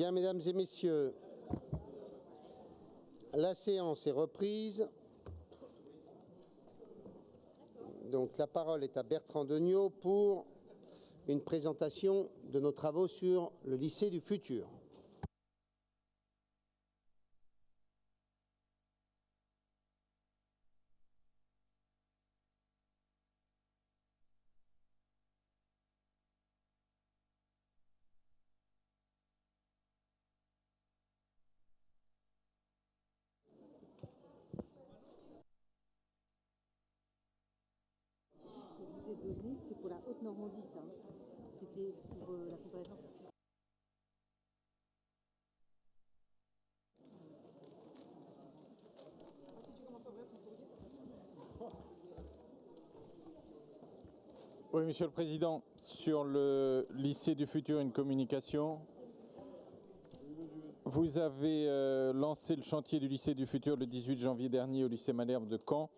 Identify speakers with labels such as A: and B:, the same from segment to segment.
A: Bien, mesdames et messieurs, la séance est reprise. Donc, la parole est à Bertrand Degnaud pour une présentation de nos travaux sur le lycée du futur.
B: Ces données, c'est pour la Haute-Normandie, ça. C'était pour la comparaison.
C: Oui, Monsieur le Président, sur le lycée du futur, une communication. Vous avez lancé le chantier du lycée du futur le 18 janvier dernier au lycée Malherbe de Caen.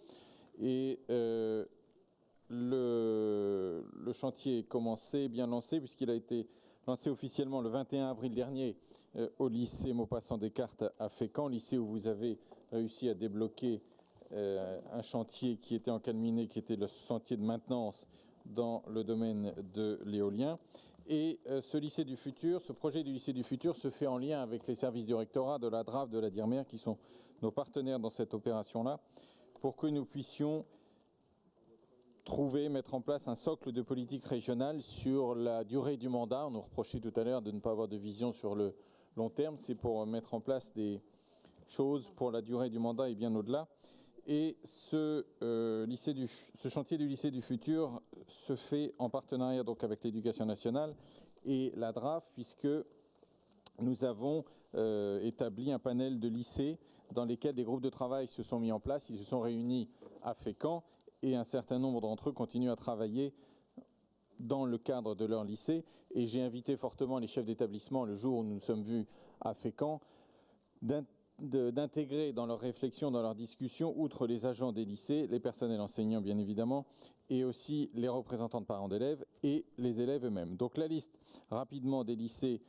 C: Et le chantier est commencé, bien lancé, puisqu'il a été lancé officiellement le 21 avril dernier au lycée Maupassant Descartes à Fécamp, lycée où vous avez réussi à débloquer un chantier qui était encalminé, qui était le chantier de maintenance dans le domaine de l'éolien. Et ce lycée du futur, ce projet du lycée du futur se fait en lien avec les services du rectorat, de la DRAF, de la DIRMER, qui sont nos partenaires dans cette opération-là, pour que nous puissions mettre en place un socle de politique régionale sur la durée du mandat. On nous reprochait tout à l'heure de ne pas avoir de vision sur le long terme. C'est pour mettre en place des choses pour la durée du mandat et bien au-delà. Et ce chantier du lycée du futur se fait en partenariat donc avec l'Éducation nationale et la DRAF, puisque nous avons établi un panel de lycées dans lesquels des groupes de travail se sont mis en place. Ils se sont réunis à Fécamp et un certain nombre d'entre eux continuent à travailler dans le cadre de leur lycée. Et j'ai invité fortement les chefs d'établissement, le jour où nous nous sommes vus à Fécamp, d'intégrer dans leurs réflexions, dans leurs discussions, outre les agents des lycées, les personnels enseignants bien évidemment, et aussi les représentants de parents d'élèves et les élèves eux-mêmes. Donc la liste rapidement des lycées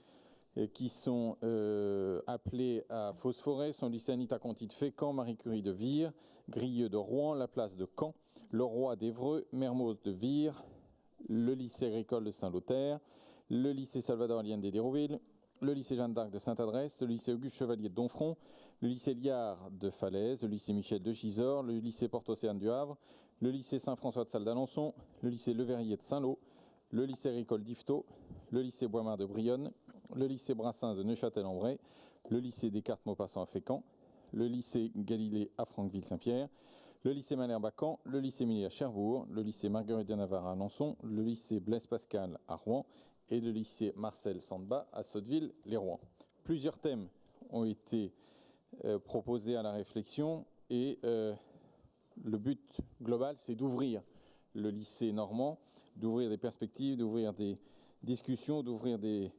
C: qui sont appelés à Phosphorès sont lycée Anita Conti de Fécamp, Marie Curie de Vire, Grilleux de Rouen, La Place de Caen, Le Roi d'Évreux, Mermoz de Vire, le lycée agricole de Saint-Lothaire, le lycée Salvador Allende d'Hérouville, le lycée Jeanne d'Arc de Sainte-Adresse, le lycée Auguste Chevalier de Donfront, le lycée Liard de Falaise, le lycée Michel de Gisors, le lycée Porte-Océane du Havre, le lycée Saint-François de Salle d'Alençon, le lycée Le Verrier de Saint-Lô, le lycée agricole d'Yvetot, le lycée Boismar de Brionne, le lycée Brassens de Neuchâtel-en-Bray, le lycée Descartes-Maupassant à Fécamp, le lycée Galilée à Franqueville-Saint-Pierre, le lycée Malherbe à Caen, le lycée Millet à Cherbourg, le lycée Marguerite de Navarre à Alençon, le lycée Blaise Pascal à Rouen et le lycée Marcel Sandba à Sotteville-les-Rouen. Plusieurs thèmes ont été proposés à la réflexion et le but global, c'est d'ouvrir le lycée normand, d'ouvrir des perspectives, d'ouvrir des discussions, d'ouvrir des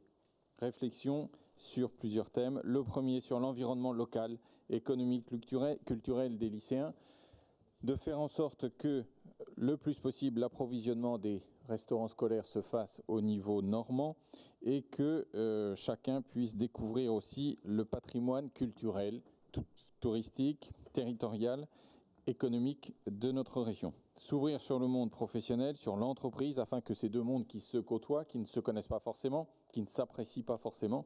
C: réflexions sur plusieurs thèmes. Le premier sur l'environnement local, économique, culturel des lycéens, de faire en sorte que le plus possible l'approvisionnement des restaurants scolaires se fasse au niveau normand et que chacun puisse découvrir aussi le patrimoine culturel, touristique, territorial, économique de notre région. S'ouvrir sur le monde professionnel, sur l'entreprise, afin que ces deux mondes qui se côtoient, qui ne se connaissent pas forcément, qui ne s'apprécient pas forcément,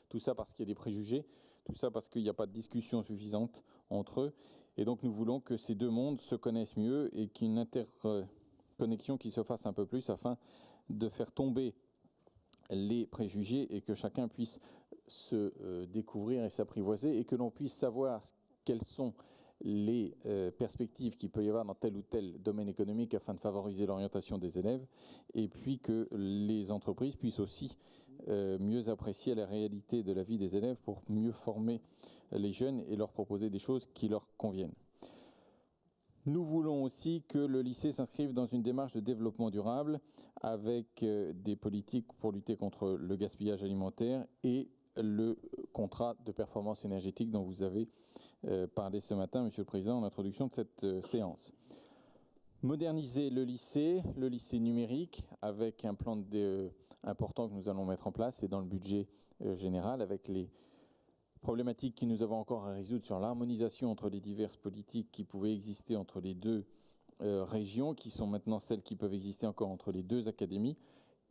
C: tout ça parce qu'il y a des préjugés, tout ça parce qu'il n'y a pas de discussion suffisante entre eux. Et donc nous voulons que ces deux mondes se connaissent mieux et qu'il y ait une interconnexion qui se fasse un peu plus afin de faire tomber les préjugés et que chacun puisse se découvrir et s'apprivoiser et que l'on puisse savoir quelles sont les perspectives qu'il peut y avoir dans tel ou tel domaine économique afin de favoriser l'orientation des élèves et puis que les entreprises puissent aussi mieux apprécier la réalité de la vie des élèves pour mieux former les jeunes et leur proposer des choses qui leur conviennent. Nous voulons aussi que le lycée s'inscrive dans une démarche de développement durable avec des politiques pour lutter contre le gaspillage alimentaire et le contrat de performance énergétique dont vous avez parlé ce matin, Monsieur le Président, en introduction de cette séance. Moderniser le lycée numérique avec un plan important que nous allons mettre en place, c'est dans le budget général, avec les problématiques que nous avons encore à résoudre sur l'harmonisation entre les diverses politiques qui pouvaient exister entre les deux régions, qui sont maintenant celles qui peuvent exister encore entre les deux académies.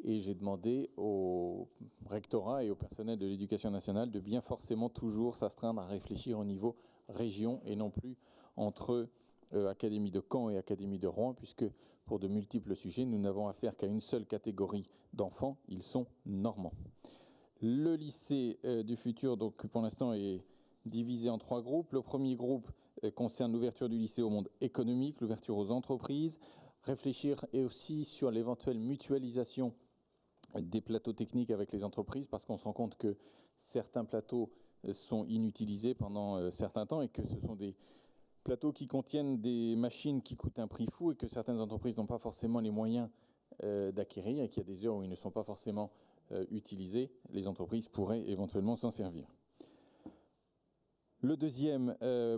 C: Et j'ai demandé au rectorat et au personnel de l'éducation nationale de bien forcément toujours s'astreindre à réfléchir au niveau région et non plus entre Académie de Caen et Académie de Rouen, puisque pour de multiples sujets, nous n'avons affaire qu'à une seule catégorie d'enfants, ils sont normands. Le lycée du futur, donc pour l'instant, est divisé en 3 groupes. Le premier groupe concerne l'ouverture du lycée au monde économique, l'ouverture aux entreprises, réfléchir et aussi sur l'éventuelle mutualisation des plateaux techniques avec les entreprises, parce qu'on se rend compte que certains plateaux sont inutilisés pendant certains temps et que ce sont des plateaux qui contiennent des machines qui coûtent un prix fou et que certaines entreprises n'ont pas forcément les moyens d'acquérir et qu'il y a des heures où ils ne sont pas forcément utilisés. Les entreprises pourraient éventuellement s'en servir. Le deuxième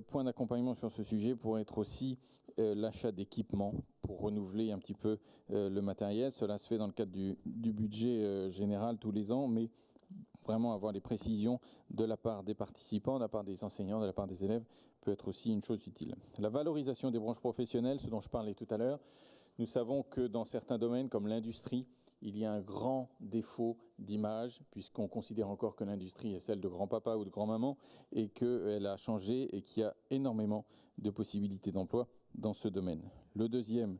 C: point d'accompagnement sur ce sujet pourrait être aussi l'achat d'équipements pour renouveler un petit peu le matériel. Cela se fait dans le cadre du budget général tous les ans, mais vraiment avoir les précisions de la part des participants, de la part des enseignants, de la part des élèves peut être aussi une chose utile. La valorisation des branches professionnelles, ce dont je parlais tout à l'heure, nous savons que dans certains domaines comme l'industrie, il y a un grand défaut d'image, puisqu'on considère encore que l'industrie est celle de grand-papa ou de grand-maman, et qu'elle a changé et qu'il y a énormément de possibilités d'emploi dans ce domaine. Le deuxième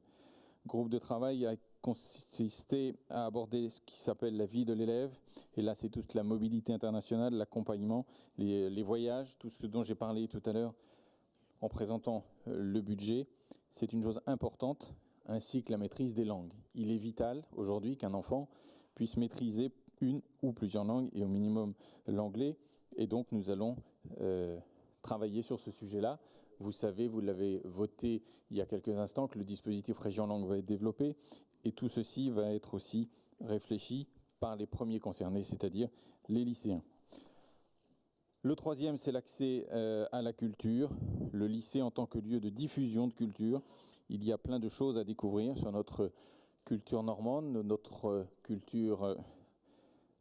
C: groupe de travail a consisté à aborder ce qui s'appelle la vie de l'élève, et là c'est toute la mobilité internationale, l'accompagnement, les voyages, tout ce dont j'ai parlé tout à l'heure en présentant le budget. C'est une chose importante, ainsi que la maîtrise des langues. Il est vital aujourd'hui qu'un enfant puisse maîtriser une ou plusieurs langues et au minimum l'anglais. Et donc nous allons travailler sur ce sujet-là. Vous savez, vous l'avez voté il y a quelques instants, que le dispositif Région Langue va être développé. Et tout ceci va être aussi réfléchi par les premiers concernés, c'est-à-dire les lycéens. Le troisième, c'est l'accès à la culture. Le lycée en tant que lieu de diffusion de culture. Il y a plein de choses à découvrir sur notre culture normande, notre culture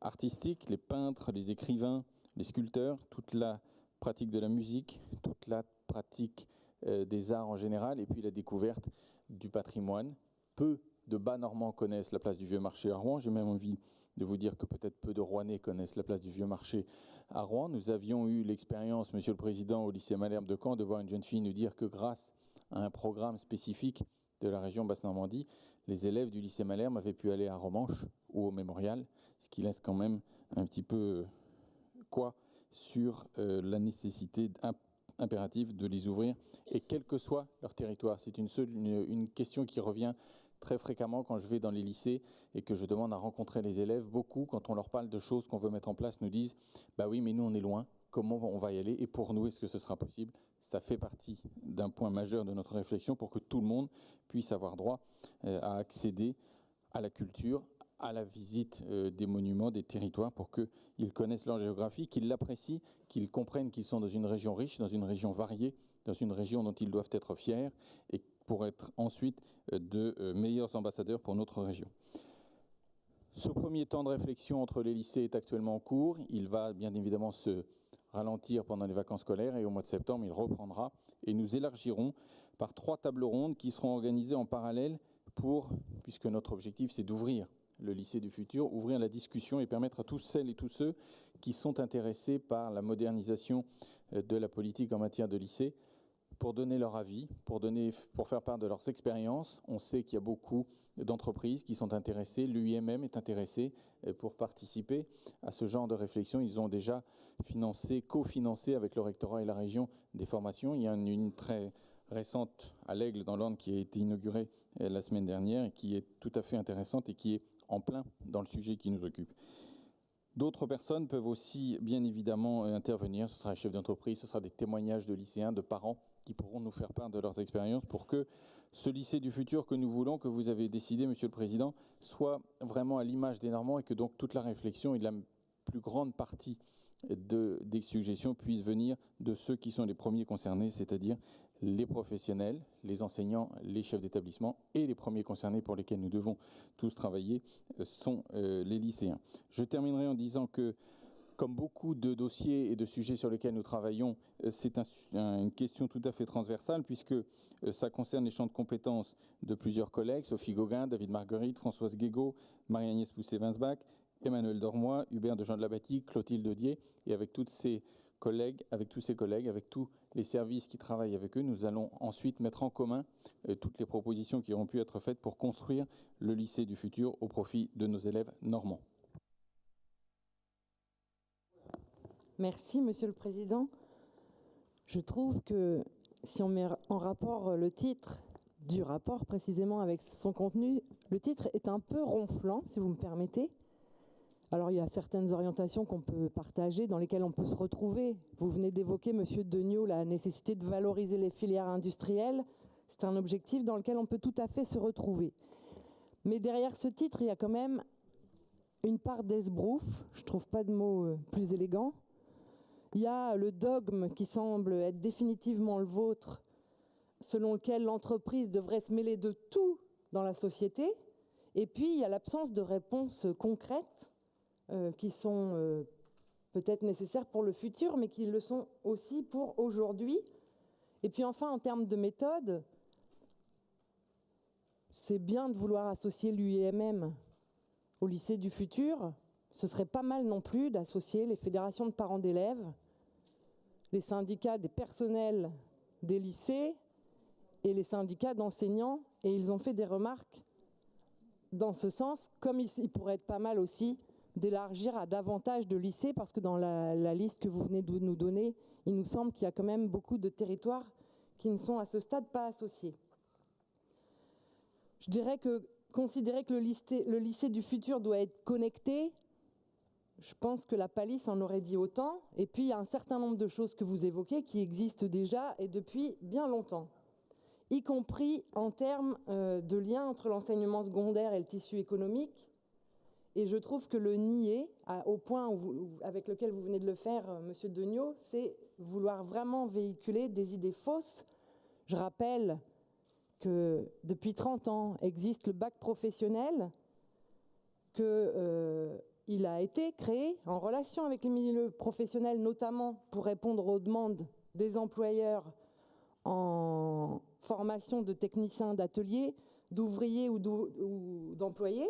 C: artistique, les peintres, les écrivains, les sculpteurs, toute la pratique de la musique, toute la pratique des arts en général, et puis la découverte du patrimoine. Peu de Bas-Normands connaissent la place du Vieux-Marché à Rouen. J'ai même envie de vous dire que peut-être peu de Rouennais connaissent la place du Vieux-Marché à Rouen. Nous avions eu l'expérience, Monsieur le Président, au lycée Malherbe de Caen, de voir une jeune fille nous dire que grâce à un programme spécifique de la région Basse-Normandie, les élèves du lycée Malherbe avaient pu aller à Romanche ou au Mémorial, ce qui laisse quand même un petit peu sur la nécessité impérative de les ouvrir, et quel que soit leur territoire. C'est une question qui revient très fréquemment quand je vais dans les lycées et que je demande à rencontrer les élèves. Beaucoup, quand on leur parle de choses qu'on veut mettre en place, nous disent « bah oui, mais nous on est loin, comment on va y aller et pour nous, est-ce que ce sera possible ?» Ça fait partie d'un point majeur de notre réflexion pour que tout le monde puisse avoir droit à accéder à la culture, à la visite des monuments, des territoires, pour qu'ils connaissent leur géographie, qu'ils l'apprécient, qu'ils comprennent qu'ils sont dans une région riche, dans une région variée, dans une région dont ils doivent être fiers, et pour être ensuite de meilleurs ambassadeurs pour notre région. Ce premier temps de réflexion entre les lycées est actuellement en cours. Il va bien évidemment se ralentir pendant les vacances scolaires et au mois de septembre, il reprendra. Et nous élargirons par 3 tables rondes qui seront organisées en parallèle puisque notre objectif c'est d'ouvrir le lycée du futur, ouvrir la discussion et permettre à tous celles et tous ceux qui sont intéressés par la modernisation de la politique en matière de lycée, pour donner leur avis, pour faire part de leurs expériences. On sait qu'il y a beaucoup d'entreprises qui sont intéressées, l'UIMM est intéressé pour participer à ce genre de réflexion. Ils ont déjà cofinancé avec le rectorat et la région des formations. Il y a une très récente à l'Aigle dans l'Orne qui a été inaugurée la semaine dernière et qui est tout à fait intéressante et qui est en plein dans le sujet qui nous occupe. D'autres personnes peuvent aussi bien évidemment intervenir. Ce sera un chef d'entreprise, ce sera des témoignages de lycéens, de parents qui pourront nous faire part de leurs expériences pour que ce lycée du futur que nous voulons, que vous avez décidé, Monsieur le Président, soit vraiment à l'image des Normands et que donc toute la réflexion et la plus grande partie des suggestions puisse venir de ceux qui sont les premiers concernés, c'est-à-dire les professionnels, les enseignants, les chefs d'établissement, et les premiers concernés pour lesquels nous devons tous travailler sont les lycéens. Je terminerai en disant que, comme beaucoup de dossiers et de sujets sur lesquels nous travaillons, c'est une question tout à fait transversale, puisque ça concerne les champs de compétences de plusieurs collègues, Sophie Gauguin, David Marguerite, Françoise Guégaud, Marie-Agnès Pousset-Winsbach, Emmanuel Dormoy, Hubert de Jean de la Bâtie, Clotilde Dier, et avec tous ces collègues, avec tous les services qui travaillent avec eux, nous allons ensuite mettre en commun toutes les propositions qui auront pu être faites pour construire le lycée du futur au profit de nos élèves normands.
D: Merci, Monsieur le Président. Je trouve que si on met en rapport le titre du rapport précisément avec son contenu, le titre est un peu ronflant, si vous me permettez. Alors, il y a certaines orientations qu'on peut partager, dans lesquelles on peut se retrouver. Vous venez d'évoquer, Monsieur Degnaud, la nécessité de valoriser les filières industrielles. C'est un objectif dans lequel on peut tout à fait se retrouver. Mais derrière ce titre, il y a quand même une part d'esbrouf. Je ne trouve pas de mot plus élégant. Il y a le dogme qui semble être définitivement le vôtre, selon lequel l'entreprise devrait se mêler de tout dans la société. Et puis, il y a l'absence de réponses concrètes qui sont peut-être nécessaires pour le futur, mais qui le sont aussi pour aujourd'hui. Et puis enfin, en termes de méthode, c'est bien de vouloir associer l'UIMM au lycée du futur. Ce serait pas mal non plus d'associer les fédérations de parents d'élèves, les syndicats des personnels des lycées et les syndicats d'enseignants. Et ils ont fait des remarques dans ce sens, comme il pourrait être pas mal aussi d'élargir à davantage de lycées, parce que dans la liste que vous venez de nous donner, il nous semble qu'il y a quand même beaucoup de territoires qui ne sont à ce stade pas associés. Je dirais que considérer que le lycée du futur doit être connecté, je pense que la Palisse en aurait dit autant. Et puis, il y a un certain nombre de choses que vous évoquez qui existent déjà et depuis bien longtemps, y compris en termes de lien entre l'enseignement secondaire et le tissu économique. Et je trouve que le nier, au point avec lequel vous venez de le faire, Monsieur Degnaud, c'est vouloir vraiment véhiculer des idées fausses. Je rappelle que depuis 30 ans existe le bac professionnel, qu'il a été créé en relation avec les milieux professionnels, notamment pour répondre aux demandes des employeurs en formation de techniciens d'atelier, d'ouvriers ou d'employés,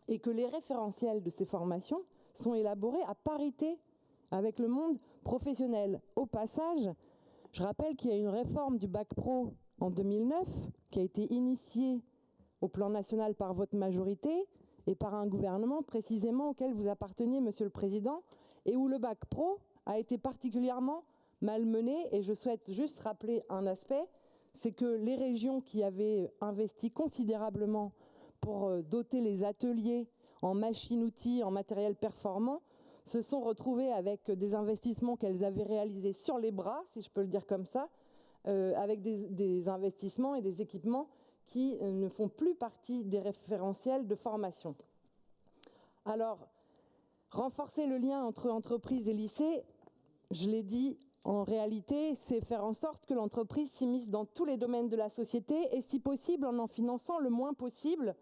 D: et que les référentiels de ces formations sont élaborés à parité avec le monde professionnel. Au passage, je rappelle qu'il y a une réforme du bac pro en 2009 qui a été initiée au plan national par votre majorité et par un gouvernement précisément auquel vous apparteniez, Monsieur le Président, et où le bac pro a été particulièrement malmené. Et je souhaite juste rappeler un aspect, c'est que les régions qui avaient investi considérablement pour doter les ateliers en machines-outils, en matériel performant, se sont retrouvées avec des investissements qu'elles avaient réalisés sur les bras, si je peux le dire comme ça, avec des investissements et des équipements qui ne font plus partie des référentiels de formation. Alors, renforcer le lien entre entreprise et lycée, je l'ai dit, en réalité, c'est faire en sorte que l'entreprise s'immisce dans tous les domaines de la société et, si possible, en finançant le moins possible.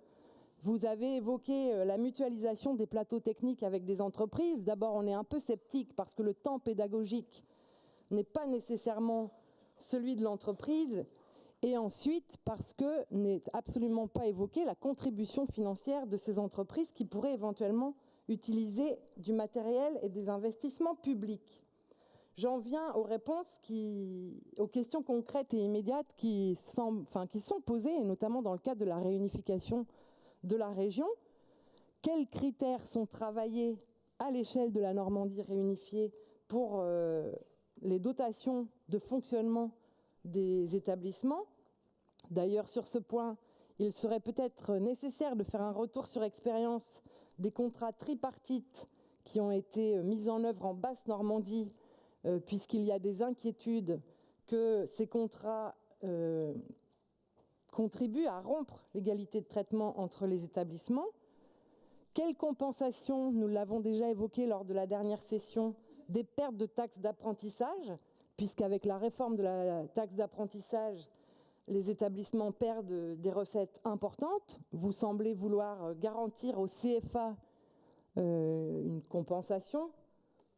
D: Vous avez évoqué la mutualisation des plateaux techniques avec des entreprises. D'abord, on est un peu sceptique parce que le temps pédagogique n'est pas nécessairement celui de l'entreprise. Et ensuite, parce que n'est absolument pas évoquée la contribution financière de ces entreprises qui pourraient éventuellement utiliser du matériel et des investissements publics. J'en viens aux réponses aux questions concrètes et immédiates qui sont posées, et notamment dans le cadre de la réunification de la région. Quels critères sont travaillés à l'échelle de la Normandie réunifiée pour les dotations de fonctionnement des établissements? D'ailleurs, sur ce point, il serait peut-être nécessaire de faire un retour sur expérience des contrats tripartites qui ont été mis en œuvre en Basse-Normandie, puisqu'il y a des inquiétudes que ces contrats contribuent à rompre l'égalité de traitement entre les établissements. Quelle compensation, nous l'avons déjà évoqué lors de la dernière session, des pertes de taxes d'apprentissage, puisqu'avec la réforme de la taxe d'apprentissage, les établissements perdent des recettes importantes. Vous semblez vouloir garantir au CFA une compensation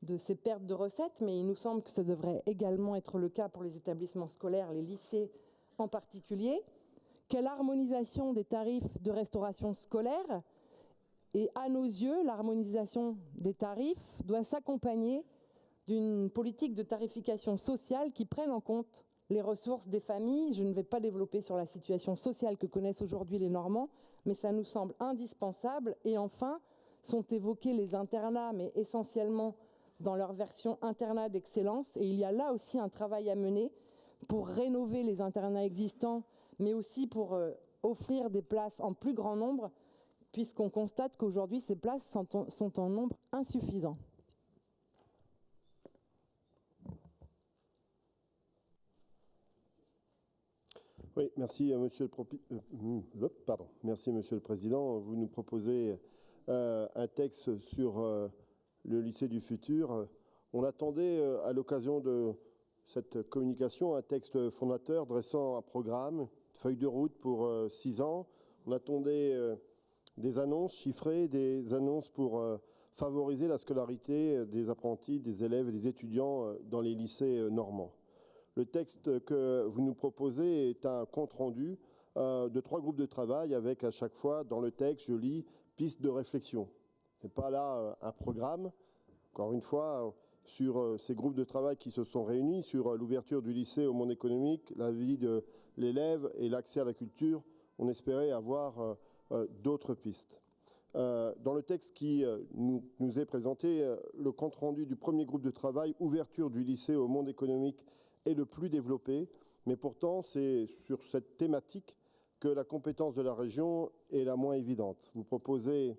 D: de ces pertes de recettes, mais il nous semble que ça devrait également être le cas pour les établissements scolaires, les lycées en particulier. Quelle harmonisation des tarifs de restauration scolaire? Et à nos yeux, l'harmonisation des tarifs doit s'accompagner d'une politique de tarification sociale qui prenne en compte les ressources des familles. Je ne vais pas développer sur la situation sociale que connaissent aujourd'hui les Normands, mais ça nous semble indispensable. Et enfin, sont évoqués les internats, mais essentiellement dans leur version internat d'excellence. Et il y a là aussi un travail à mener pour rénover les internats existants, mais aussi pour offrir des places en plus grand nombre, puisqu'on constate qu'aujourd'hui, ces places sont en nombre insuffisant.
E: Oui, merci Monsieur le Président. Vous nous proposez un texte sur le lycée du futur. On attendait à l'occasion de cette communication un texte fondateur dressant un programme, une feuille de route pour 6 ans. On attendait des annonces chiffrées, des annonces pour favoriser la scolarité des apprentis, des élèves et des étudiants dans les lycées normands. Le texte que vous nous proposez est un compte-rendu de 3 groupes de travail avec à chaque fois dans le texte, je lis, pistes de réflexion. Ce n'est pas là un programme, encore une fois, sur ces groupes de travail qui se sont réunis, sur l'ouverture du lycée au monde économique, la vie de l'élève et l'accès à la culture. On espérait avoir d'autres pistes. Dans le texte qui nous est présenté, le compte-rendu du premier groupe de travail, ouverture du lycée au monde économique, est le plus développé, mais pourtant c'est sur cette thématique que la compétence de la région est la moins évidente. Vous proposez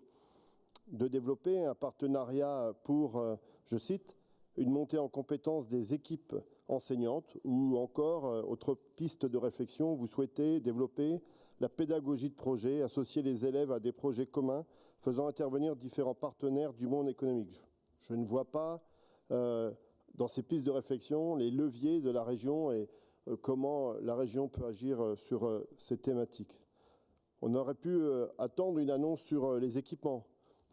E: de développer un partenariat pour, je cite, une montée en compétence des équipes enseignantes ou encore, autre piste de réflexion, vous souhaitez développer la pédagogie de projet, associer les élèves à des projets communs faisant intervenir différents partenaires du monde économique. Je ne vois pas dans ces pistes de réflexion les leviers de la région et comment la région peut agir sur ces thématiques. On aurait pu attendre une annonce sur les équipements.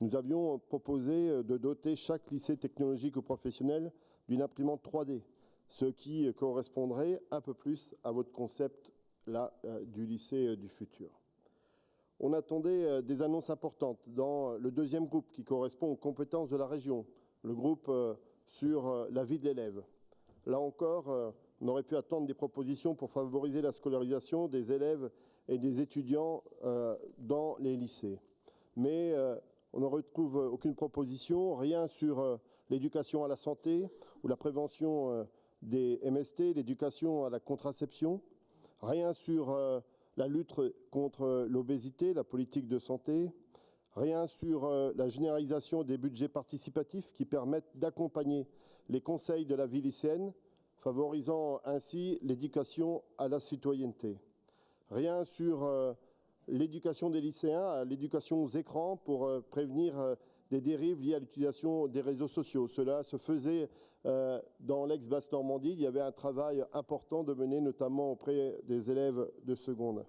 E: Nous avions proposé de doter chaque lycée technologique ou professionnel d'une imprimante 3D, ce qui correspondrait un peu plus à votre concept là, du lycée du futur. On attendait des annonces importantes dans le deuxième groupe qui correspond aux compétences de la région, le groupe sur la vie de l'élève. Là encore, on aurait pu attendre des propositions pour favoriser la scolarisation des élèves et des étudiants dans les lycées. Mais on ne retrouve aucune proposition, rien sur l'éducation à la santé ou la prévention des MST, l'éducation à la contraception, rien sur la lutte contre l'obésité, la politique de santé, rien sur la généralisation des budgets participatifs qui permettent d'accompagner les conseils de la vie lycéenne, favorisant ainsi l'éducation à la citoyenneté. Rien sur l'éducation des lycéens à l'éducation aux écrans pour prévenir des dérives liées à l'utilisation des réseaux sociaux. Cela se faisait dans l'ex-Basse-Normandie. Il y avait un travail important de mener, notamment auprès des élèves de seconde.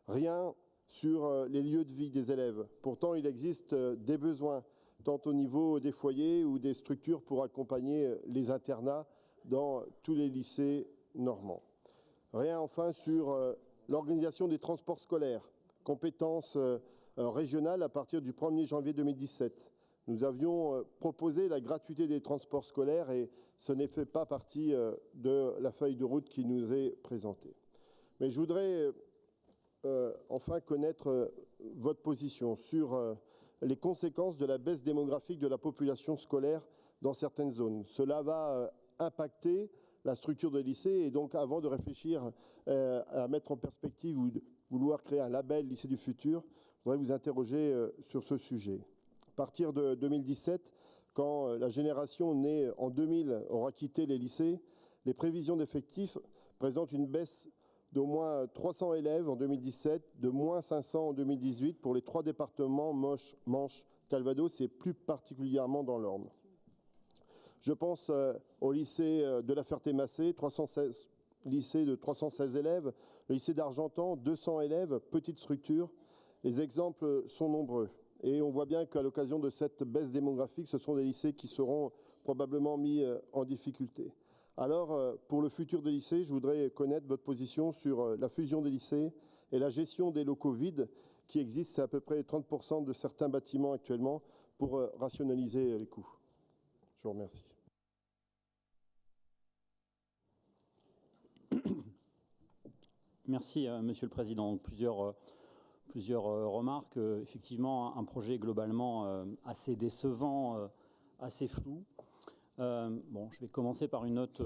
E: Rien sur les lieux de vie des élèves. Pourtant, il existe des besoins, tant au niveau des foyers ou des structures pour accompagner les internats dans tous les lycées normands. Rien enfin sur l'organisation des transports scolaires, compétence régionale à partir du 1er janvier 2017. Nous avions proposé la gratuité des transports scolaires et ce n'est fait pas partie de la feuille de route qui nous est présentée. Mais je voudrais enfin connaître votre position sur les conséquences de la baisse démographique de la population scolaire dans certaines zones. Cela va impacter la structure de lycée et donc avant de réfléchir à mettre en perspective ou de vouloir créer un label lycée du futur, je voudrais vous interroger sur ce sujet. À partir de 2017, quand la génération née en 2000 aura quitté les lycées, les prévisions d'effectifs présentent une baisse d'au moins 300 élèves en 2017, de moins 500 en 2018 pour les 3 départements Manche, Calvados et plus particulièrement dans l'Orne. Je pense au lycée de la Ferté-Massé, 316 lycée de 316 élèves, le lycée d'Argentan, 200 élèves, petite structure. Les exemples sont nombreux. Et on voit bien qu'à l'occasion de cette baisse démographique, ce sont des lycées qui seront probablement mis en difficulté. Alors, pour le futur des lycées, je voudrais connaître votre position sur la fusion des lycées et la gestion des locaux vides qui existent. C'est à peu près 30% de certains bâtiments actuellement pour rationaliser les coûts. Je vous remercie.
F: Merci, Monsieur le Président. Plusieurs remarques. Effectivement, un projet globalement assez décevant, assez flou. Je vais commencer par une note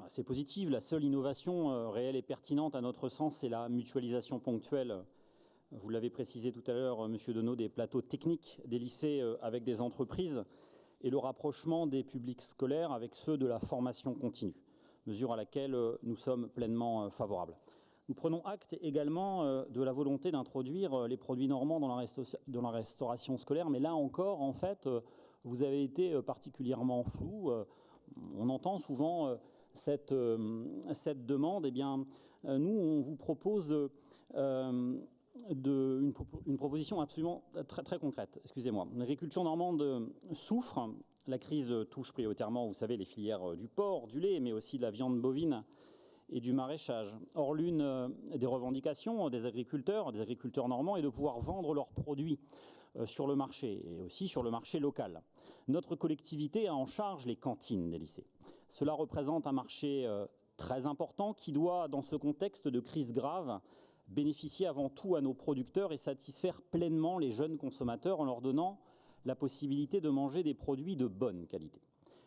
F: assez positive. La seule innovation réelle et pertinente, à notre sens, c'est la mutualisation ponctuelle. Vous l'avez précisé tout à l'heure, Monsieur Donneau, des plateaux techniques des lycées avec des entreprises et le rapprochement des publics scolaires avec ceux de la formation continue, mesure à laquelle nous sommes pleinement favorables. Nous prenons acte également de la volonté d'introduire les produits normands dans la restauration scolaire, mais là encore, en fait, vous avez été particulièrement flou. On entend souvent cette demande. Eh bien, nous, on vous propose une proposition absolument très concrète. Excusez-moi. L'agriculture normande souffre. La crise touche prioritairement, vous savez, les filières du porc, du lait, mais aussi de la viande bovine et du maraîchage. Or, l'une des revendications des agriculteurs normands est de pouvoir vendre leurs produits sur le marché et aussi sur le marché local. Notre collectivité a en charge les cantines des lycées. Cela représente un marché très important qui doit, dans ce contexte de crise grave, bénéficier avant tout à nos producteurs et satisfaire pleinement les jeunes consommateurs en leur donnant la possibilité de manger des produits de bonne qualité.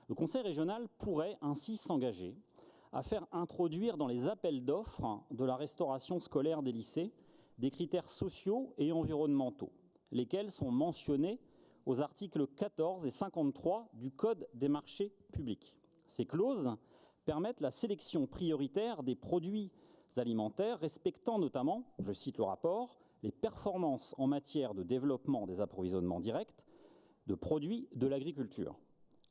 F: Le Conseil régional pourrait ainsi s'engager à faire introduire dans les appels d'offres de la restauration scolaire des lycées des critères sociaux et environnementaux, lesquels sont mentionnés aux articles 14 et 53 du Code des marchés publics. Ces clauses permettent la sélection prioritaire des produits alimentaires, respectant notamment, je cite le rapport, les performances en matière de développement des approvisionnements directs de produits de l'agriculture.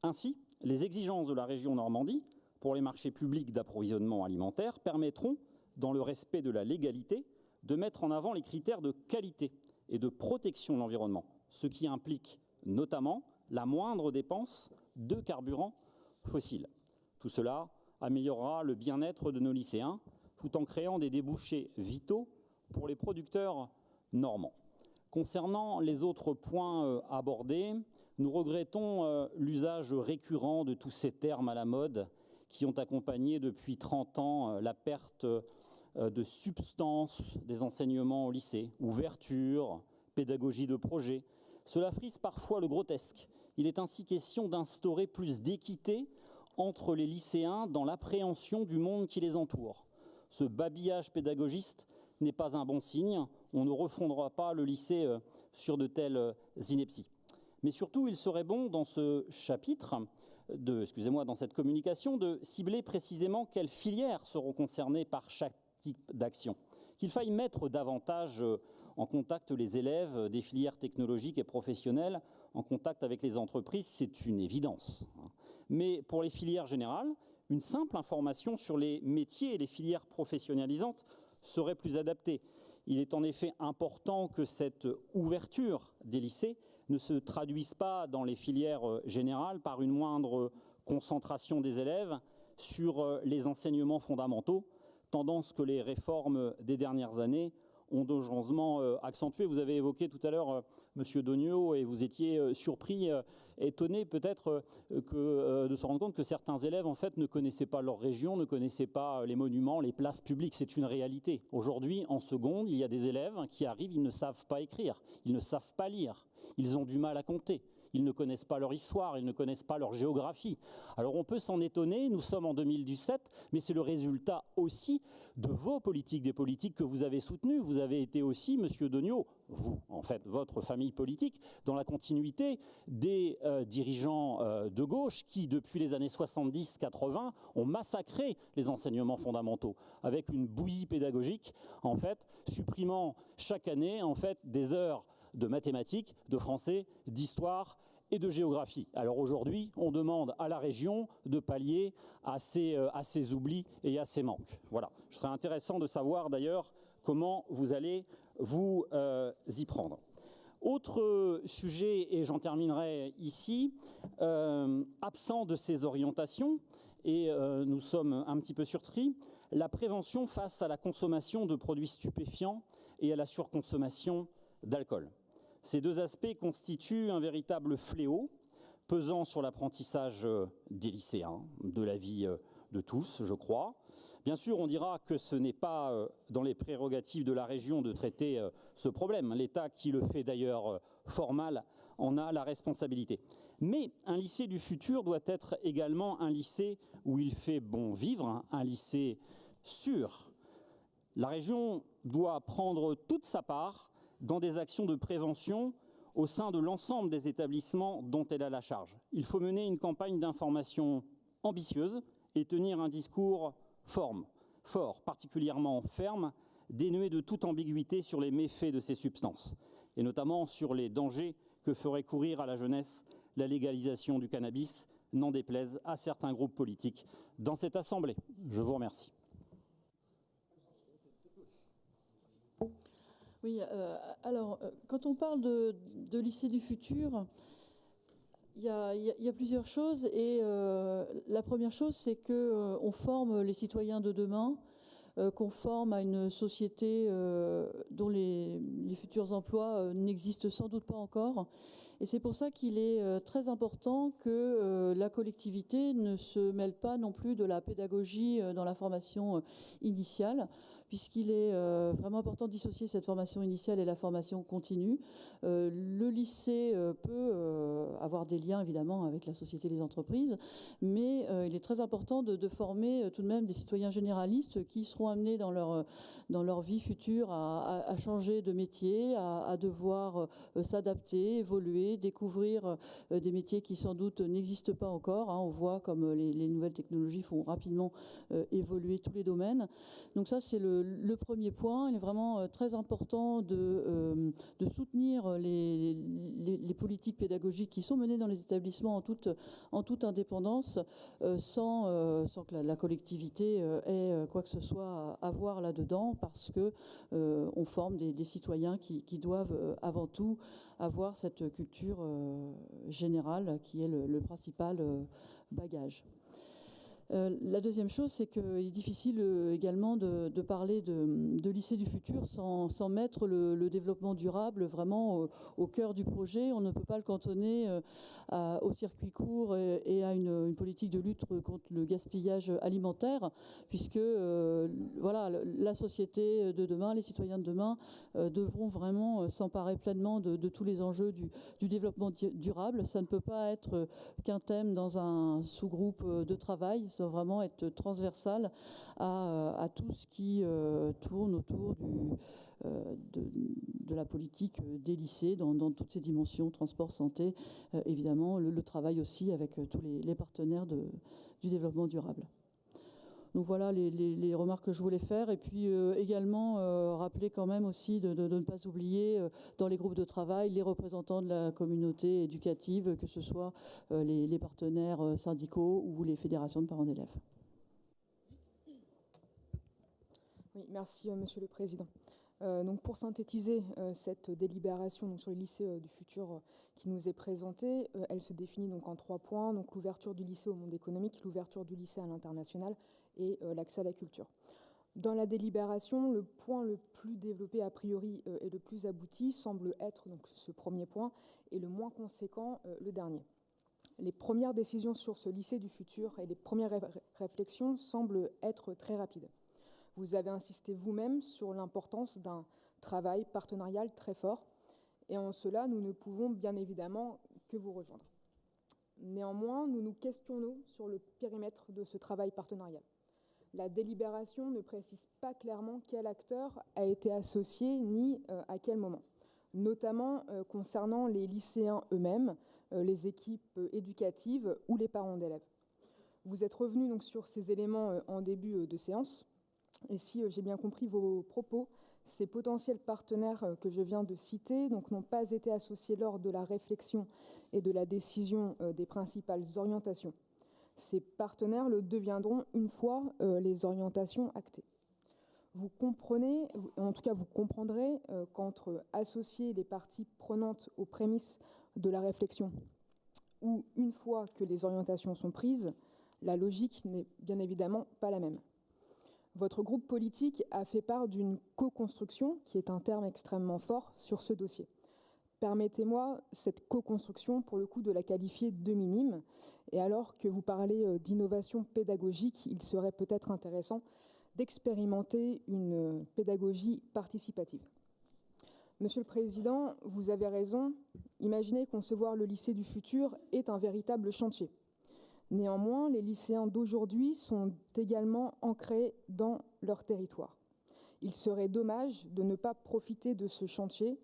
F: Ainsi, les exigences de la région Normandie pour les marchés publics d'approvisionnement alimentaire permettront, dans le respect de la légalité, de mettre en avant les critères de qualité et de protection de l'environnement, ce qui implique notamment la moindre dépense de carburant fossile. Tout cela améliorera le bien-être de nos lycéens, tout en créant des débouchés vitaux pour les producteurs normands. Concernant les autres points abordés, nous regrettons l'usage récurrent de tous ces termes à la mode qui ont accompagné depuis 30 ans la perte de substance des enseignements au lycée, ouverture, pédagogie de projet. Cela frise parfois le grotesque. Il est ainsi question d'instaurer plus d'équité entre les lycéens dans l'appréhension du monde qui les entoure. Ce babillage pédagogiste n'est pas un bon signe. On ne refondera pas le lycée sur de telles inepties. Mais surtout, il serait bon dans ce chapitre, dans cette communication, de cibler précisément quelles filières seront concernées par chaque type d'action. Qu'il faille mettre davantage en contact les élèves des filières technologiques et professionnelles, en contact avec les entreprises, c'est une évidence. Mais pour les filières générales, une simple information sur les métiers et les filières professionnalisantes serait plus adaptée. Il est en effet important que cette ouverture des lycées ne se traduise pas dans les filières générales par une moindre concentration des élèves sur les enseignements fondamentaux, tendance que les réformes des dernières années ont dangereusement accentué. Vous avez évoqué tout à l'heure, Monsieur Donneau, et vous étiez surpris, étonné peut-être de se rendre compte que certains élèves en fait ne connaissaient pas leur région, ne connaissaient pas les monuments, les places publiques. C'est une réalité. Aujourd'hui, en seconde, il y a des élèves qui arrivent, ils ne savent pas écrire, ils ne savent pas lire, ils ont du mal à compter. Ils ne connaissent pas leur histoire, ils ne connaissent pas leur géographie. Alors on peut s'en étonner, nous sommes en 2017, mais c'est le résultat aussi de vos politiques, des politiques que vous avez soutenues. Vous avez été aussi, Monsieur Donneau, vous, en fait, votre famille politique, dans la continuité des dirigeants de gauche qui, depuis les années 70-80, ont massacré les enseignements fondamentaux avec une bouillie pédagogique, en fait, supprimant chaque année, en fait, des heures de mathématiques, de français, d'histoire et de géographie. Alors aujourd'hui, on demande à la région de pallier à ces oublis et à ces manques. Voilà. Ce serait intéressant de savoir d'ailleurs comment vous allez vous y prendre. Autre sujet, et j'en terminerai ici, absent de ces orientations, et nous sommes un petit peu surpris, la prévention face à la consommation de produits stupéfiants et à la surconsommation d'alcool. Ces deux aspects constituent un véritable fléau pesant sur l'apprentissage des lycéens, de la vie de tous, je crois. Bien sûr, on dira que ce n'est pas dans les prérogatives de la région de traiter ce problème. L'État, qui le fait d'ailleurs fort mal, en a la responsabilité. Mais un lycée du futur doit être également un lycée où il fait bon vivre, un lycée sûr. La région doit prendre toute sa part dans des actions de prévention au sein de l'ensemble des établissements dont elle a la charge. Il faut mener une campagne d'information ambitieuse et tenir un discours fort, particulièrement ferme, dénué de toute ambiguïté sur les méfaits de ces substances, et notamment sur les dangers que ferait courir à la jeunesse la légalisation du cannabis, n'en déplaise à certains groupes politiques dans cette Assemblée. Je vous remercie.
G: Oui, alors, quand on parle de lycée du futur, il y a plusieurs choses. Et la première chose, c'est qu'on forme les citoyens de demain, qu'on forme à une société dont les futurs emplois n'existent sans doute pas encore. Et c'est pour ça qu'il est très important que la collectivité ne se mêle pas non plus de la pédagogie dans la formation initiale, puisqu'il est vraiment important de dissocier cette formation initiale et la formation continue. Le lycée peut avoir des liens évidemment avec la société et les entreprises, mais il est très important de former tout de même des citoyens généralistes qui seront amenés dans leur vie future à changer de métier, à devoir s'adapter, évoluer, découvrir des métiers qui sans doute n'existent pas encore. On voit comme les nouvelles technologies font rapidement évoluer tous les domaines. Donc ça, c'est le premier point. Il est vraiment très important de soutenir les politiques pédagogiques qui sont menées dans les établissements en toute indépendance, sans que la collectivité ait quoi que ce soit à voir là-dedans, parce que on forme des citoyens qui doivent avant tout avoir cette culture générale qui est le principal bagage. La deuxième chose, c'est qu'il est difficile également de parler de lycée du futur sans mettre le développement durable vraiment au cœur du projet. On ne peut pas le cantonner au circuit court et à une politique de lutte contre le gaspillage alimentaire, puisque voilà, la société de demain, les citoyens de demain devront vraiment s'emparer pleinement de tous les enjeux du développement durable. Ça ne peut pas être qu'un thème dans un sous-groupe de travail. Ça doit vraiment être transversal à tout ce qui tourne autour de la politique des lycées dans toutes ses dimensions, transport, santé, évidemment le travail aussi avec tous les partenaires du développement durable. Donc voilà les remarques que je voulais faire. Et puis également rappeler quand même aussi de ne pas oublier dans les groupes de travail les représentants de la communauté éducative, que ce soit les partenaires syndicaux ou les fédérations de parents d'élèves.
H: Oui, merci Monsieur le Président. Donc pour synthétiser cette délibération donc sur les lycées du futur qui nous est présentée, elle se définit donc en 3 points, donc l'ouverture du lycée au monde économique, l'ouverture du lycée à l'international et l'accès à la culture. Dans la délibération, le point le plus développé a priori et le plus abouti semble être donc ce premier point et le moins conséquent le dernier. Les premières décisions sur ce lycée du futur et les premières réflexions semblent être très rapides. Vous avez insisté vous-même sur l'importance d'un travail partenarial très fort, et en cela, nous ne pouvons bien évidemment que vous rejoindre. Néanmoins, nous nous questionnons sur le périmètre de ce travail partenarial. La délibération ne précise pas clairement quel acteur a été associé ni à quel moment, notamment concernant les lycéens eux-mêmes, les équipes éducatives ou les parents d'élèves. Vous êtes revenu donc sur ces éléments en début de séance. Et si j'ai bien compris vos propos, Ces potentiels partenaires que je viens de citer n'ont pas été associés lors de la réflexion et de la décision des principales orientations. Ces partenaires le deviendront une fois les orientations actées. Vous comprenez, en tout cas vous comprendrez qu'entre associer les parties prenantes aux prémices de la réflexion ou une fois que les orientations sont prises, la logique n'est bien évidemment pas la même. Votre groupe politique a fait part d'une co-construction, qui est un terme extrêmement fort, sur ce dossier. Permettez-moi cette co-construction, pour le coup, de la qualifier de minime. Et alors que vous parlez d'innovation pédagogique, il serait peut-être intéressant d'expérimenter une pédagogie participative. Monsieur le Président, vous avez raison. Imaginez concevoir le lycée du futur est un véritable chantier. Néanmoins, les lycéens d'aujourd'hui sont également ancrés dans leur territoire. Il serait dommage de ne pas profiter de ce chantier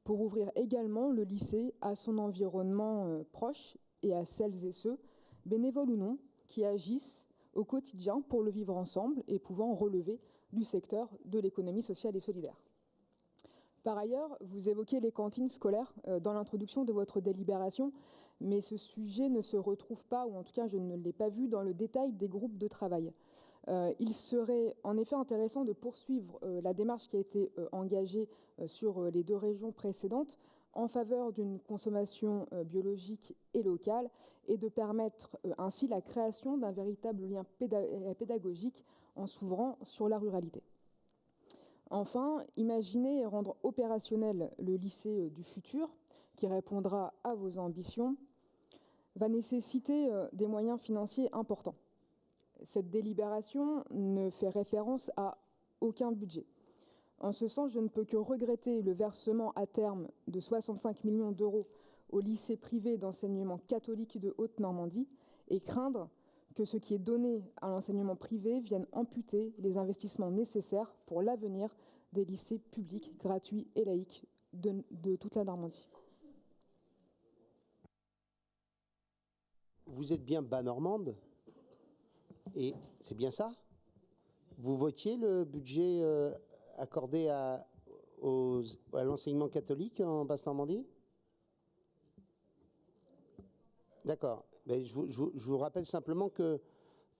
H: pour ouvrir également le lycée à son environnement proche et à celles et ceux, bénévoles ou non, qui agissent au quotidien pour le vivre ensemble et pouvant relever du secteur de l'économie sociale et solidaire. Par ailleurs, vous évoquez les cantines scolaires dans l'introduction de votre délibération, mais ce sujet ne se retrouve pas, ou en tout cas je ne l'ai pas vu, dans le détail des groupes de travail. Il serait en effet intéressant de poursuivre la démarche qui a été engagée sur les 2 régions précédentes en faveur d'une consommation biologique et locale et de permettre ainsi la création d'un véritable lien pédagogique en s'ouvrant sur la ruralité. Enfin, imaginer et rendre opérationnel le lycée du futur, qui répondra à vos ambitions, va nécessiter des moyens financiers importants. Cette délibération ne fait référence à aucun budget. En ce sens, je ne peux que regretter le versement à terme de 65 millions d'euros au lycée privé d'enseignement catholique de Haute-Normandie et craindre que ce qui est donné à l'enseignement privé vienne amputer les investissements nécessaires pour l'avenir des lycées publics, gratuits et laïques de toute la Normandie.
A: Vous êtes bien bas-normande, et c'est bien ça? Vous votiez le budget accordé à l'enseignement catholique en Basse-Normandie? D'accord. Mais je vous rappelle simplement que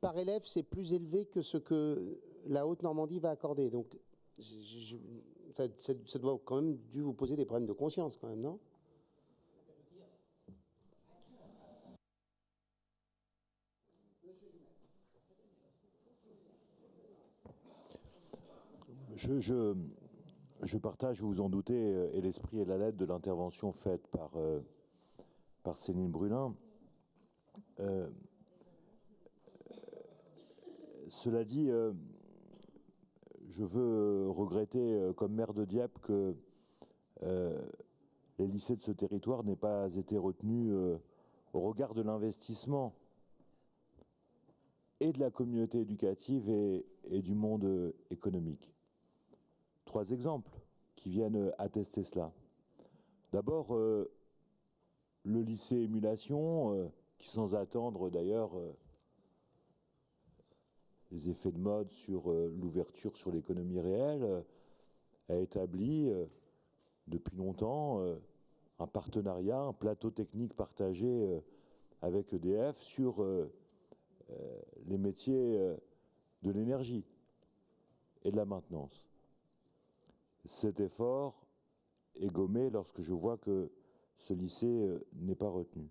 A: par élève, c'est plus élevé que ce que la Haute-Normandie va accorder. Donc, ça doit quand même dû vous poser des problèmes de conscience, quand même, non?
I: Je partage, vous vous en doutez, et l'esprit et la lettre de l'intervention faite par Céline Brulin. Cela dit, je veux regretter, comme maire de Dieppe, que les lycées de ce territoire n'aient pas été retenus au regard de l'investissement et de la communauté éducative et du monde économique. 3 exemples qui viennent attester cela. D'abord, le lycée Émulation, qui sans attendre d'ailleurs les effets de mode sur l'ouverture sur l'économie réelle, a établi depuis longtemps un partenariat, un plateau technique partagé avec EDF sur les métiers de l'énergie et de la maintenance. Cet effort est gommé lorsque je vois que ce lycée n'est pas retenu.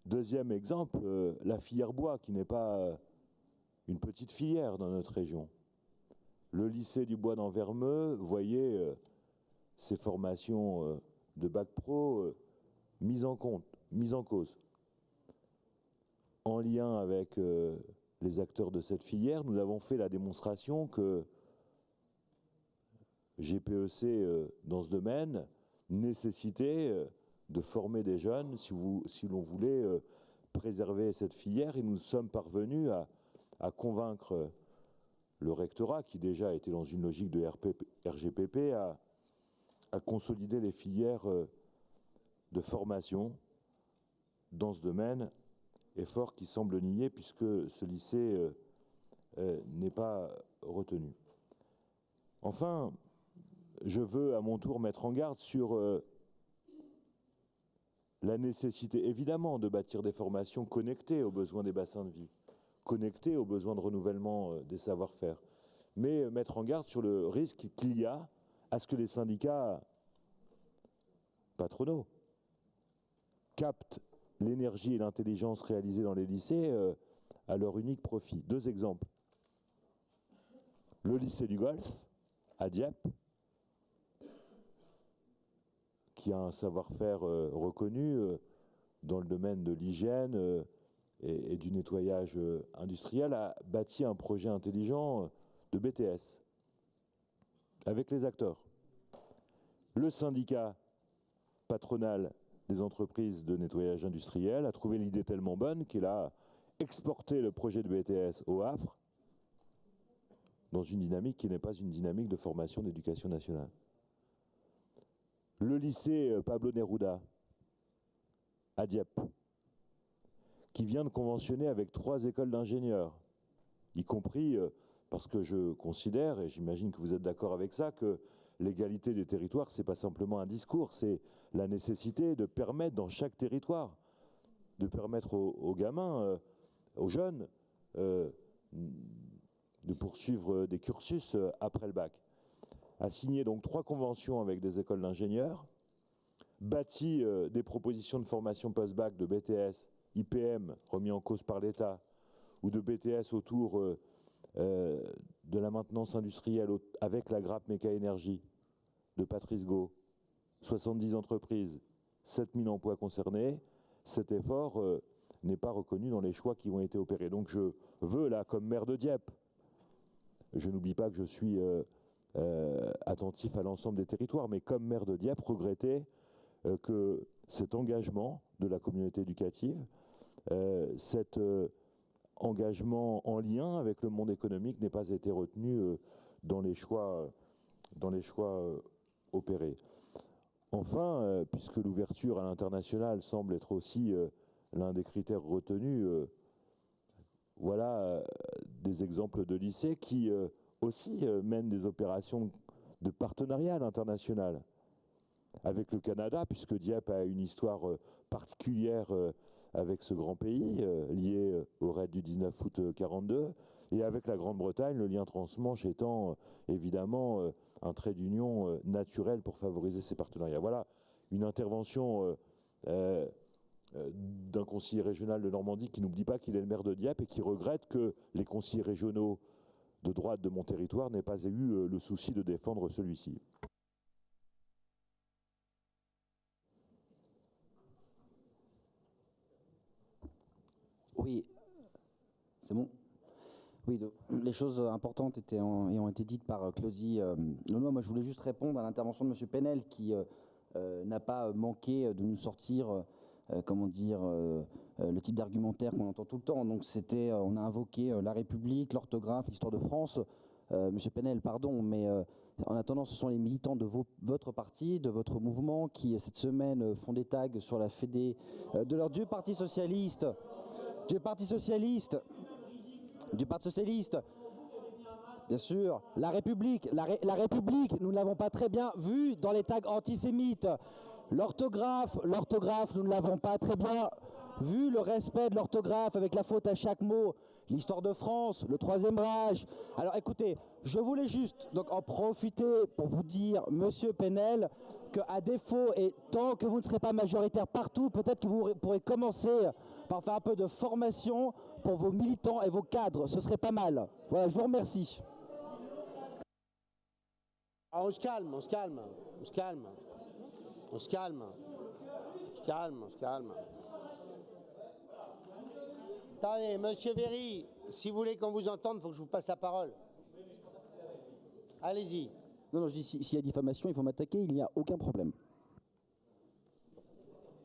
I: Deuxième exemple, la filière bois, qui n'est pas une petite filière dans notre région. Le lycée du bois d'Anvermeux, voyez ces formations de bac pro mises en cause. En lien avec les acteurs de cette filière, nous avons fait la démonstration que GPEC dans ce domaine nécessitait de former des jeunes si l'on voulait préserver cette filière, et nous sommes parvenus à convaincre le rectorat, qui déjà était dans une logique de RGPP, à consolider les filières de formation dans ce domaine, effort qui semble nier puisque ce lycée n'est pas retenu. Enfin, je veux à mon tour mettre en garde sur la nécessité, évidemment, de bâtir des formations connectées aux besoins des bassins de vie, connectées aux besoins de renouvellement des savoir-faire, mais mettre en garde sur le risque qu'il y a à ce que les syndicats patronaux captent l'énergie et l'intelligence réalisées dans les lycées à leur unique profit. 2 exemples. Le lycée du Golfe, à Dieppe, qui a un savoir-faire reconnu dans le domaine de l'hygiène et du nettoyage industriel, a bâti un projet intelligent de BTS avec les acteurs. Le syndicat patronal des entreprises de nettoyage industriel a trouvé l'idée tellement bonne qu'il a exporté le projet de BTS au Havre dans une dynamique qui n'est pas une dynamique de formation d'éducation nationale. Le lycée Pablo Neruda à Dieppe, qui vient de conventionner avec 3 écoles d'ingénieurs, y compris parce que je considère, et j'imagine que vous êtes d'accord avec ça, que l'égalité des territoires, ce n'est pas simplement un discours, c'est la nécessité de permettre dans chaque territoire, de permettre aux gamins, aux jeunes, de poursuivre des cursus après le bac. A signé donc 3 conventions avec des écoles d'ingénieurs, bâti des propositions de formation post-bac de BTS, IPM, remis en cause par l'État, ou de BTS autour de la maintenance industrielle avec la grappe Méca-Énergie de Patrice Gau, 70 entreprises, 7000 emplois concernés. Cet effort n'est pas reconnu dans les choix qui ont été opérés. Donc je veux, là, comme maire de Dieppe, je n'oublie pas que je suis attentif à l'ensemble des territoires, mais comme maire de Dieppe, regretter que cet engagement de la communauté éducative, cet engagement en lien avec le monde économique n'ait pas été retenu dans les choix opérés. Enfin, puisque l'ouverture à l'international semble être aussi l'un des critères retenus, voilà des exemples de lycées qui aussi mènent des opérations de partenariat à l'international avec le Canada, puisque Dieppe a une histoire particulière avec ce grand pays, lié au raid du 19 août 1942, et avec la Grande-Bretagne, le lien transmanche étant évidemment un trait d'union naturel pour favoriser ces partenariats. Voilà une intervention d'un conseiller régional de Normandie qui n'oublie pas qu'il est le maire de Dieppe et qui regrette que les conseillers régionaux de droite de mon territoire n'aient pas eu le souci de défendre celui-ci.
J: Oui, c'est bon. Oui, les choses importantes ont été dites par Claudie Launois. Moi, je voulais juste répondre à l'intervention de M. Penel qui n'a pas manqué de nous sortir, le type d'argumentaire qu'on entend tout le temps. Donc, on a invoqué la République, l'orthographe, l'histoire de France. M. Penel, pardon, mais en attendant, ce sont les militants de votre parti, de votre mouvement, qui cette semaine font des tags sur la fédé de leur Dieu Parti Socialiste. Du Parti Socialiste, bien sûr, la République, nous ne l'avons pas très bien vu dans les tags antisémites. L'orthographe, nous ne l'avons pas très bien vu, le respect de l'orthographe avec la faute à chaque mot, l'histoire de France, le Troisième Reich. Alors écoutez, je voulais juste donc en profiter pour vous dire, Monsieur Penel, qu'à défaut, et tant que vous ne serez pas majoritaire partout, peut-être que vous pourrez commencer par faire un peu de formation pour vos militants et vos cadres. Ce serait pas mal. Voilà, je vous remercie.
A: Ah, on se calme. Attendez, Monsieur Véry, si vous voulez qu'on vous entende, il faut que je vous passe la parole. Allez-y.
J: Non, je dis, s'il y a diffamation, il faut m'attaquer, il n'y a aucun problème.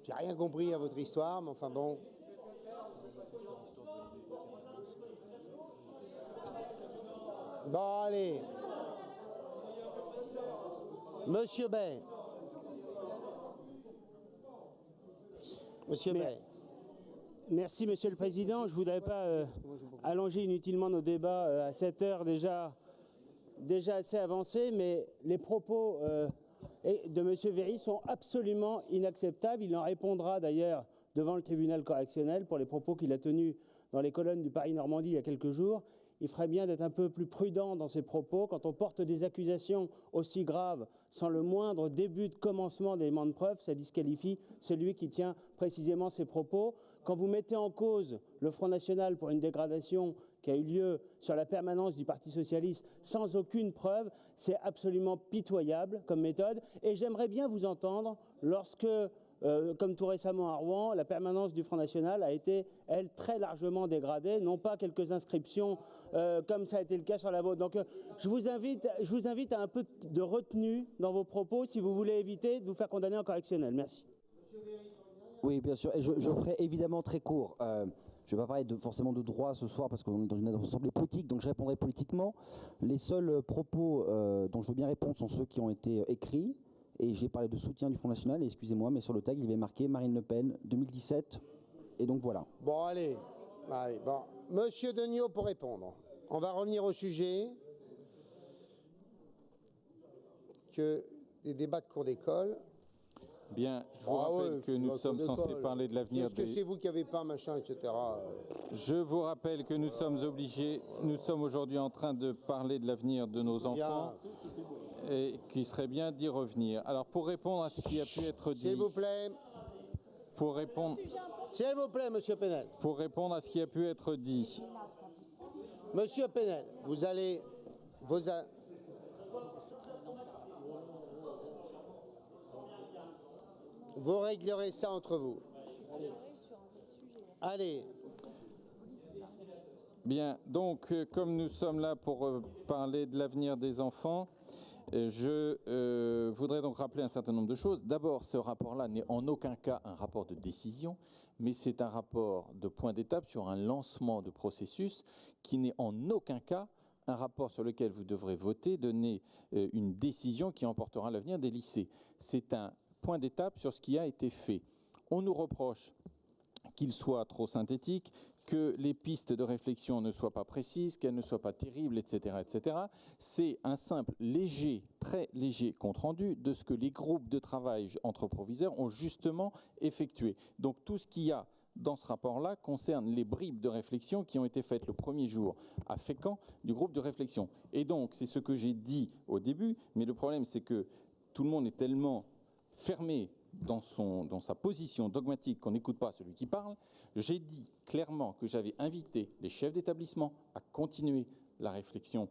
A: J'ai rien compris à votre histoire, mais enfin bon. Bon, allez. Monsieur Bay. Monsieur Bay.
K: Merci, Monsieur le Président. Je ne voudrais pas allonger inutilement nos débats à cette heure déjà déjà assez avancé, mais les propos de M. Véry sont absolument inacceptables. Il en répondra d'ailleurs devant le tribunal correctionnel pour les propos qu'il a tenus dans les colonnes du Paris-Normandie il y a quelques jours. Il ferait bien d'être un peu plus prudent dans ses propos. Quand on porte des accusations aussi graves sans le moindre début de commencement d'éléments de preuve, ça disqualifie celui qui tient précisément ces propos. Quand vous mettez en cause le Front National pour une dégradation qui a eu lieu sur la permanence du Parti socialiste sans aucune preuve, c'est absolument pitoyable comme méthode. Et j'aimerais bien vous entendre lorsque, comme tout récemment à Rouen, la permanence du Front National a été, elle, très largement dégradée, non pas quelques inscriptions comme ça a été le cas sur la vôtre. Donc je vous invite à un peu de retenue dans vos propos si vous voulez éviter de vous faire condamner en correctionnel. Merci.
J: Oui, bien sûr, et je ferai évidemment très court. Je ne vais pas parler forcément de droit ce soir parce qu'on est dans une assemblée politique, donc je répondrai politiquement. Les seuls propos dont je veux bien répondre sont ceux qui ont été écrits, et j'ai parlé de soutien du Front National, et excusez-moi, mais sur le tag, il avait marqué Marine Le Pen 2017, et donc voilà.
A: Bon, allez, bon. Monsieur Degnaud pour répondre. On va revenir au sujet que des débats de cours d'école.
C: Bien, je vous rappelle que nous sommes censés parler de l'avenir
A: des... Est-ce que c'est vous qui n'avez pas machin, etc.
C: Je vous rappelle que nous sommes obligés, nous sommes aujourd'hui en train de parler de l'avenir de nos enfants et qu'il serait bien d'y revenir. Alors, pour répondre à ce qui a pu être dit...
A: S'il vous plaît.
C: Pour répondre...
A: S'il vous plaît, Monsieur Penel.
C: Pour répondre à ce qui a pu être dit...
A: Monsieur Penel, vous allez... Vous réglerez ça entre vous. Allez.
C: Bien, donc, comme nous sommes là pour parler de l'avenir des enfants, je voudrais donc rappeler un certain nombre de choses. D'abord, ce rapport-là n'est en aucun cas un rapport de décision, mais c'est un rapport de point d'étape sur un lancement de processus qui n'est en aucun cas un rapport sur lequel vous devrez voter, donner une décision qui emportera l'avenir des lycées. C'est un point d'étape sur ce qui a été fait. On nous reproche qu'il soit trop synthétique, que les pistes de réflexion ne soient pas précises, qu'elles ne soient pas terribles, etc., etc. C'est un simple, léger, très léger compte-rendu de ce que les groupes de travail entre proviseurs ont justement effectué. Donc tout ce qu'il y a dans ce rapport-là concerne les bribes de réflexion qui ont été faites le premier jour à Fécamp du groupe de réflexion. Et donc, c'est ce que j'ai dit au début, mais le problème, c'est que tout le monde est tellement fermé dans sa position dogmatique qu'on n'écoute pas celui qui parle. J'ai dit clairement que j'avais invité les chefs d'établissement à continuer la réflexion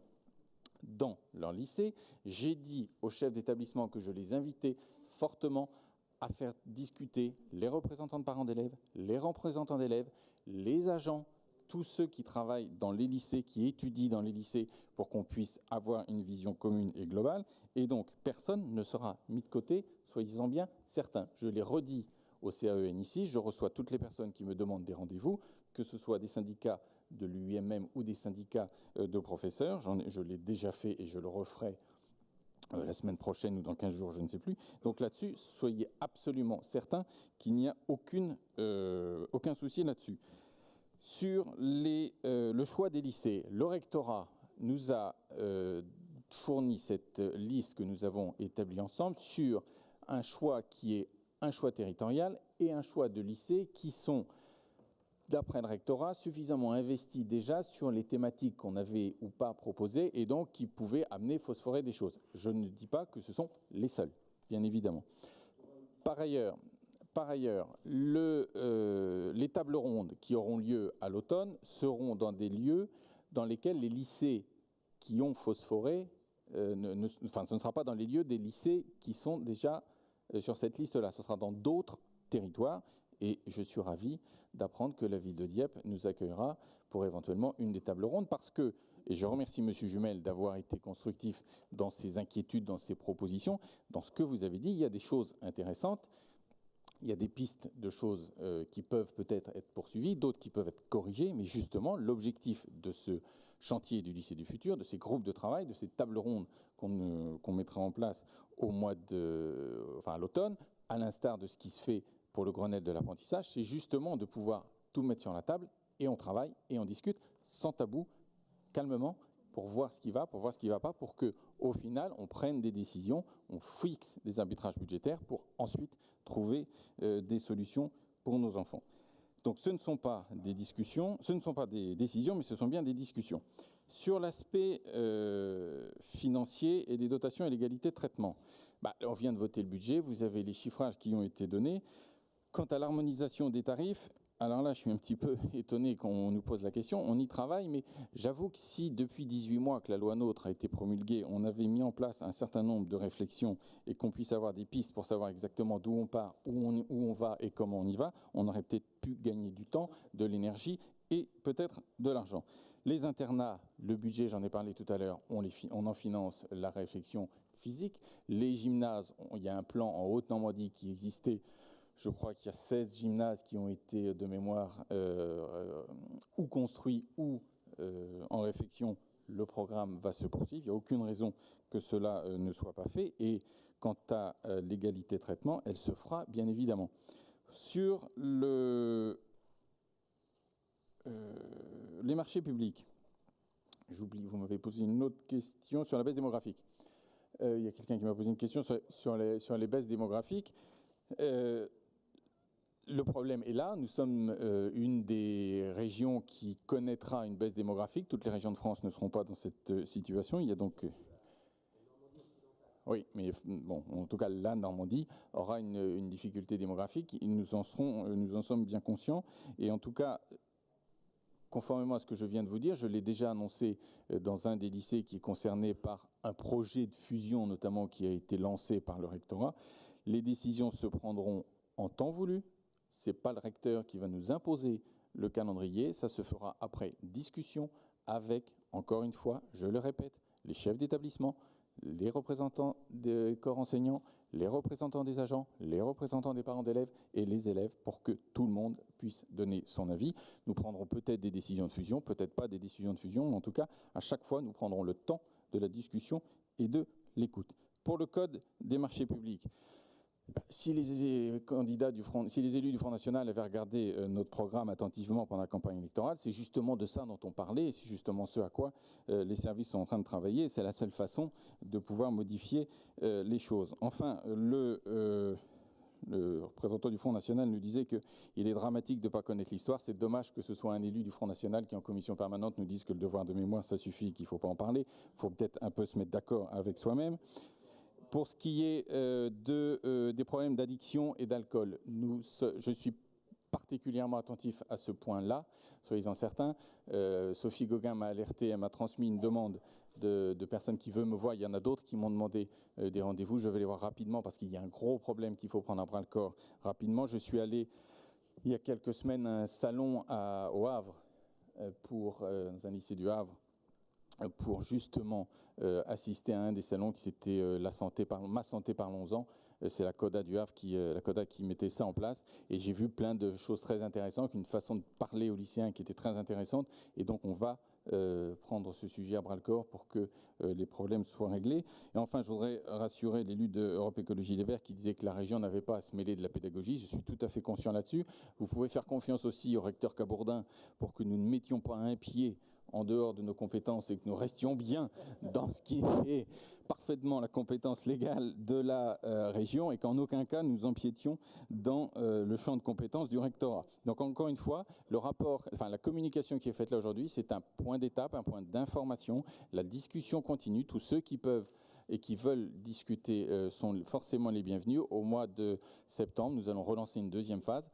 C: dans leur lycée. J'ai dit aux chefs d'établissement que je les invitais fortement à faire discuter les représentants de parents d'élèves, les représentants d'élèves, les agents, tous ceux qui travaillent dans les lycées, qui étudient dans les lycées, pour qu'on puisse avoir une vision commune et globale. Et donc, personne ne sera mis de côté, soyez-en bien certains. Je l'ai redit au CAEN ici, je reçois toutes les personnes qui me demandent des rendez-vous, que ce soit des syndicats de l'UIMM ou des syndicats de professeurs. Je l'ai déjà fait et je le referai la semaine prochaine ou dans 15 jours, je ne sais plus. Donc là-dessus, soyez absolument certains qu'il n'y a aucun souci là-dessus. Sur le choix des lycées, le rectorat nous a fourni cette liste que nous avons établie ensemble sur un choix qui est un choix territorial et un choix de lycée qui sont, d'après le rectorat, suffisamment investis déjà sur les thématiques qu'on avait ou pas proposées et donc qui pouvaient amener phosphorer des choses. Je ne dis pas que ce sont les seuls, bien évidemment. Par ailleurs, les tables rondes qui auront lieu à l'automne seront dans des lieux dans lesquels les lycées qui ont phosphoré, ce ne sera pas dans les lieux des lycées qui sont déjà sur cette liste-là. Ce sera dans d'autres territoires et je suis ravi d'apprendre que la ville de Dieppe nous accueillera pour éventuellement une des tables rondes parce que, et je remercie M. Jumel d'avoir été constructif dans ses inquiétudes, dans ses propositions, dans ce que vous avez dit, il y a des choses intéressantes. Il y a des pistes de choses qui peuvent peut-être être poursuivies, d'autres qui peuvent être corrigées, mais justement, l'objectif de ce chantier du lycée du futur, de ces groupes de travail, de ces tables rondes qu'on mettra en place à l'automne, à l'instar de ce qui se fait pour le Grenelle de l'apprentissage, c'est justement de pouvoir tout mettre sur la table, et on travaille, et on discute, sans tabou, calmement, pour voir ce qui va, pour voir ce qui ne va pas, pour qu'au final, on prenne des décisions, on fixe des arbitrages budgétaires pour ensuite trouver des solutions pour nos enfants. Donc ce ne sont pas des discussions, ce ne sont pas des décisions, mais ce sont bien des discussions. Sur l'aspect financier et des dotations et l'égalité de traitement, on vient de voter le budget, vous avez les chiffrages qui ont été donnés. Quant à l'harmonisation des tarifs, alors là, je suis un petit peu étonné qu'on nous pose la question. On y travaille, mais j'avoue que si depuis 18 mois que la loi NOTRe a été promulguée, on avait mis en place un certain nombre de réflexions et qu'on puisse avoir des pistes pour savoir exactement d'où on part, où on va et comment on y va, on aurait peut-être pu gagner du temps, de l'énergie et peut-être de l'argent. Les internats, le budget, j'en ai parlé tout à l'heure, on en finance la réflexion physique. Les gymnases, il y a un plan en Haute-Normandie qui existait. Je crois qu'il y a 16 gymnases qui ont été de mémoire ou construits ou en réflexion. Le programme va se poursuivre. Il n'y a aucune raison que cela ne soit pas fait. Et quant à l'égalité de traitement, elle se fera bien évidemment. Sur les marchés publics, j'oublie, vous m'avez posé une autre question sur la baisse démographique. Il y a quelqu'un qui m'a posé une question sur les baisses démographiques. Le problème est là, nous sommes une des régions qui connaîtra une baisse démographique. Toutes les régions de France ne seront pas dans cette situation. Il y a donc... Oui, mais bon, en tout cas, la Normandie aura une difficulté démographique. Nous en sommes bien conscients. Et en tout cas, conformément à ce que je viens de vous dire, je l'ai déjà annoncé dans un des lycées qui est concerné par un projet de fusion, notamment qui a été lancé par le rectorat. Les décisions se prendront en temps voulu. Ce n'est pas le recteur qui va nous imposer le calendrier, ça se fera après discussion avec, encore une fois, je le répète, les chefs d'établissement, les représentants des corps enseignants, les représentants des agents, les représentants des parents d'élèves et les élèves pour que tout le monde puisse donner son avis. Nous prendrons peut-être des décisions de fusion, peut-être pas des décisions de fusion, mais en tout cas, à chaque fois, nous prendrons le temps de la discussion et de l'écoute. Pour le code des marchés publics, si les élus du Front National avaient regardé notre programme attentivement pendant la campagne électorale, c'est justement de ça dont on parlait, c'est justement ce à quoi les services sont en train de travailler. C'est la seule façon de pouvoir modifier les choses. Enfin, le représentant du Front National nous disait qu'il est dramatique de ne pas connaître l'histoire. C'est dommage que ce soit un élu du Front National qui, en commission permanente, nous dise que le devoir de mémoire, ça suffit, qu'il ne faut pas en parler. Il faut peut-être un peu se mettre d'accord avec soi-même. Pour ce qui est des problèmes d'addiction et d'alcool, je suis particulièrement attentif à ce point-là, soyez-en certains. Sophie Gauguin m'a alerté, elle m'a transmis une demande de personnes qui veulent me voir. Il y en a d'autres qui m'ont demandé des rendez-vous. Je vais les voir rapidement parce qu'il y a un gros problème qu'il faut prendre à bras-le-corps rapidement. Je suis allé il y a quelques semaines à un salon au Havre, dans un lycée du Havre, pour justement assister à un des salons qui c'était Ma Santé Parlons-en. C'est la CODA du Havre qui mettait ça en place. Et j'ai vu plein de choses très intéressantes, une façon de parler aux lycéens qui était très intéressante. Et donc on va prendre ce sujet à bras-le-corps pour que les problèmes soient réglés. Et enfin, je voudrais rassurer l'élu de Europe Écologie Les Verts qui disait que la région n'avait pas à se mêler de la pédagogie. Je suis tout à fait conscient là-dessus. Vous pouvez faire confiance aussi au recteur Cabourdin pour que nous ne mettions pas un pied en dehors de nos compétences et que nous restions bien dans ce qui est parfaitement la compétence légale de la région et qu'en aucun cas nous empiétions dans le champ de compétences du rectorat. Donc encore une fois, la communication qui est faite là aujourd'hui, c'est un point d'étape, un point d'information. La discussion continue. Tous ceux qui peuvent et qui veulent discuter sont forcément les bienvenus. Au mois de septembre, nous allons relancer une deuxième phase.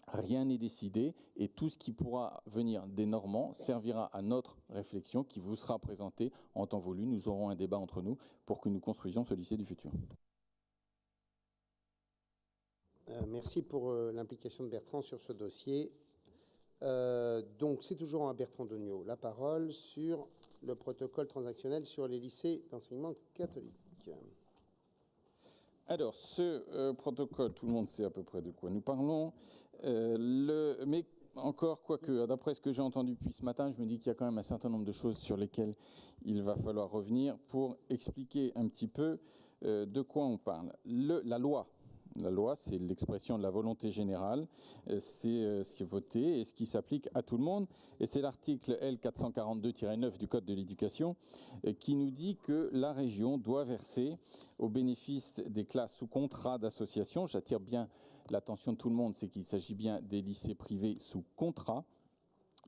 C: Rien n'est décidé et tout ce qui pourra venir des Normands servira à notre réflexion qui vous sera présentée en temps voulu. Nous aurons un débat entre nous pour que nous construisions ce lycée du futur.
A: Merci pour l'implication de Bertrand sur ce dossier. Donc c'est toujours à Bertrand Dognaud la parole sur le protocole transactionnel sur les lycées d'enseignement catholique.
C: Alors, ce protocole, tout le monde sait à peu près de quoi nous parlons. Mais encore, quoique, d'après ce que j'ai entendu depuis ce matin, je me dis qu'il y a quand même un certain nombre de choses sur lesquelles il va falloir revenir pour expliquer un petit peu de quoi on parle. La loi La loi, c'est l'expression de la volonté générale, c'est ce qui est voté et ce qui s'applique à tout le monde. Et c'est l'article L442-9 du Code de l'éducation qui nous dit que la région doit verser au bénéfice des classes sous contrat d'association, j'attire bien l'attention de tout le monde, c'est qu'il s'agit bien des lycées privés sous contrat,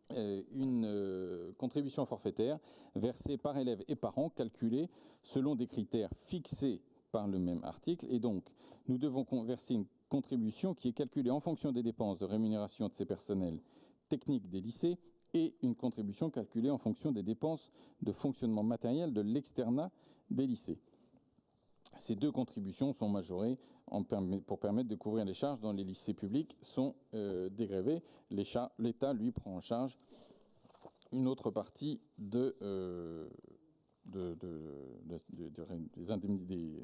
C: une contribution forfaitaire versée par élève et par an, calculée selon des critères fixés par le même article. Et donc, nous devons verser une contribution qui est calculée en fonction des dépenses de rémunération de ces personnels techniques des lycées et une contribution calculée en fonction des dépenses de fonctionnement matériel de l'externat des lycées. Ces deux contributions sont majorées pour permettre de couvrir les charges dont les lycées publics sont dégrevés. L'État, lui, prend en charge une autre partie des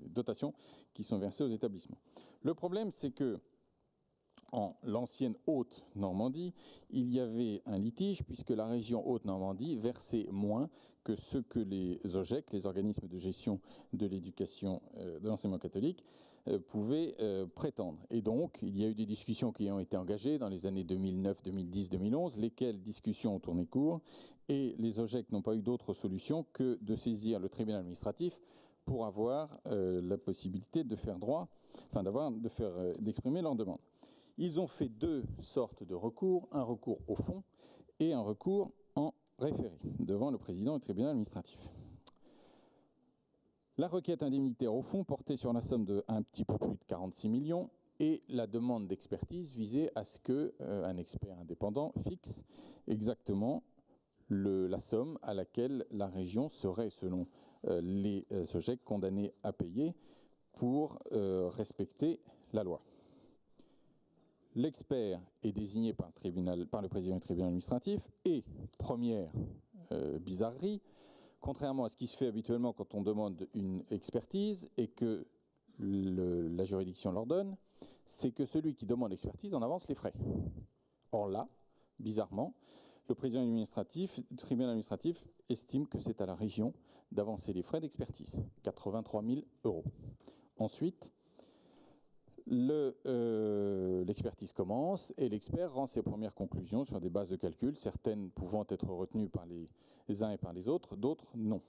C: dotations qui sont versées aux établissements. Le problème, c'est que en l'ancienne Haute-Normandie, il y avait un litige puisque la région Haute-Normandie versait moins que ce que les OGEC, les organismes de gestion de l'éducation de l'enseignement catholique, pouvaient prétendre. Et donc, il y a eu des discussions qui ont été engagées dans les années 2009, 2010, 2011, lesquelles discussions ont tourné court, et les OGEC n'ont pas eu d'autre solution que de saisir le tribunal administratif pour avoir la possibilité de faire droit, enfin d'exprimer leur demande. Ils ont fait deux sortes de recours, un recours au fond et un recours en référé devant le président du tribunal administratif. La requête indemnitaire au fond portait sur la somme de un petit peu plus de 46 millions et la demande d'expertise visait à ce qu'un expert indépendant fixe exactement la somme à laquelle la région serait, selon les OGEC, condamnée à payer pour respecter la loi. L'expert est désigné par le président du tribunal administratif et, première bizarrerie, contrairement à ce qui se fait habituellement quand on demande une expertise et que la juridiction l'ordonne, c'est que celui qui demande l'expertise en avance les frais. Or là, bizarrement, le président du tribunal administratif estime que c'est à la région d'avancer les frais d'expertise, 83 000 €. Ensuite, l'expertise commence et l'expert rend ses premières conclusions sur des bases de calcul, certaines pouvant être retenues par les uns et par les autres, d'autres non.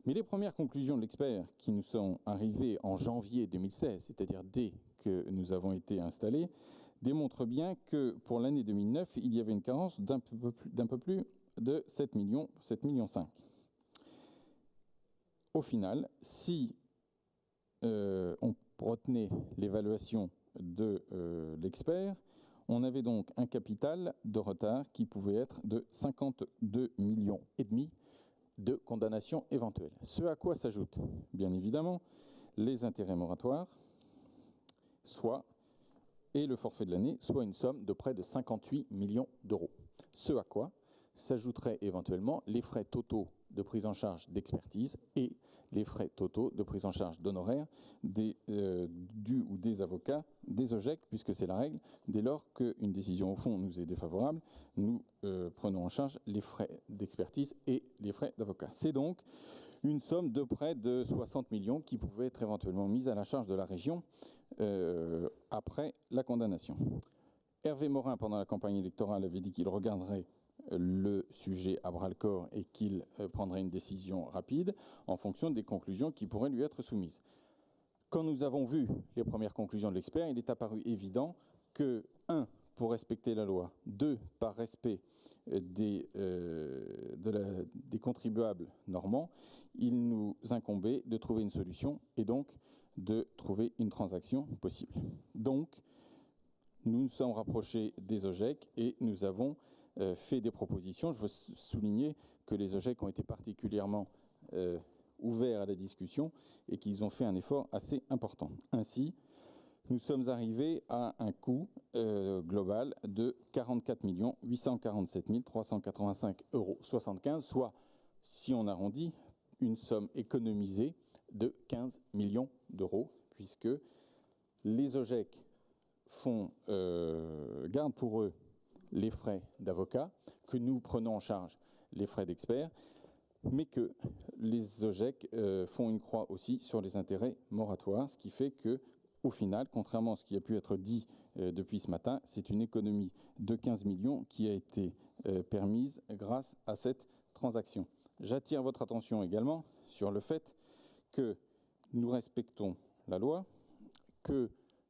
C: Mais les premières conclusions de l'expert qui nous sont arrivées en janvier 2016, c'est-à-dire dès que nous avons été installés, démontrent bien que pour l'année 2009, il y avait une carence d'un peu plus de 7 millions, 7,5 millions. Au final, si on retenait l'évaluation de l'expert, on avait donc un capital de retard qui pouvait être de 52,5 millions de condamnations éventuelles. Ce à quoi s'ajoutent, bien évidemment, les intérêts moratoires, et le forfait de l'année, soit une somme de près de 58 millions d'euros. Ce à quoi s'ajouteraient éventuellement les frais totaux de prise en charge d'expertise et les frais totaux de prise en charge d'honoraires du ou des avocats des OGEC, puisque c'est la règle. Dès lors qu'une décision au fond nous est défavorable, nous prenons en charge les frais d'expertise et les frais d'avocat. C'est donc une somme de près de 60 millions qui pouvait être éventuellement mise à la charge de la région après la condamnation. Hervé Morin, pendant la campagne électorale, avait dit qu'il regarderait le sujet à bras-le-corps et qu'il prendrait une décision rapide en fonction des conclusions qui pourraient lui être soumises. Quand nous avons vu les premières conclusions de l'expert, il est apparu évident que, 1, pour respecter la loi, 2, par respect des contribuables normands, il nous incombait de trouver une solution et donc de trouver une transaction possible. Donc, nous nous sommes rapprochés des OGEC et nous avons fait des propositions. Je veux souligner que les OGEC ont été particulièrement ouverts à la discussion et qu'ils ont fait un effort assez important. Ainsi, nous sommes arrivés à un coût global de 44 847 385,75 €, soit, si on arrondit, une somme économisée de 15 millions d'euros, puisque les OGEC gardent pour eux les frais d'avocat, que nous prenons en charge les frais d'experts, mais que les OGEC font une croix aussi sur les intérêts moratoires, ce qui fait que, au final, contrairement à ce qui a pu être dit depuis ce matin, c'est une économie de 15 millions qui a été permise grâce à cette transaction. J'attire votre attention également sur le fait que nous respectons la loi, que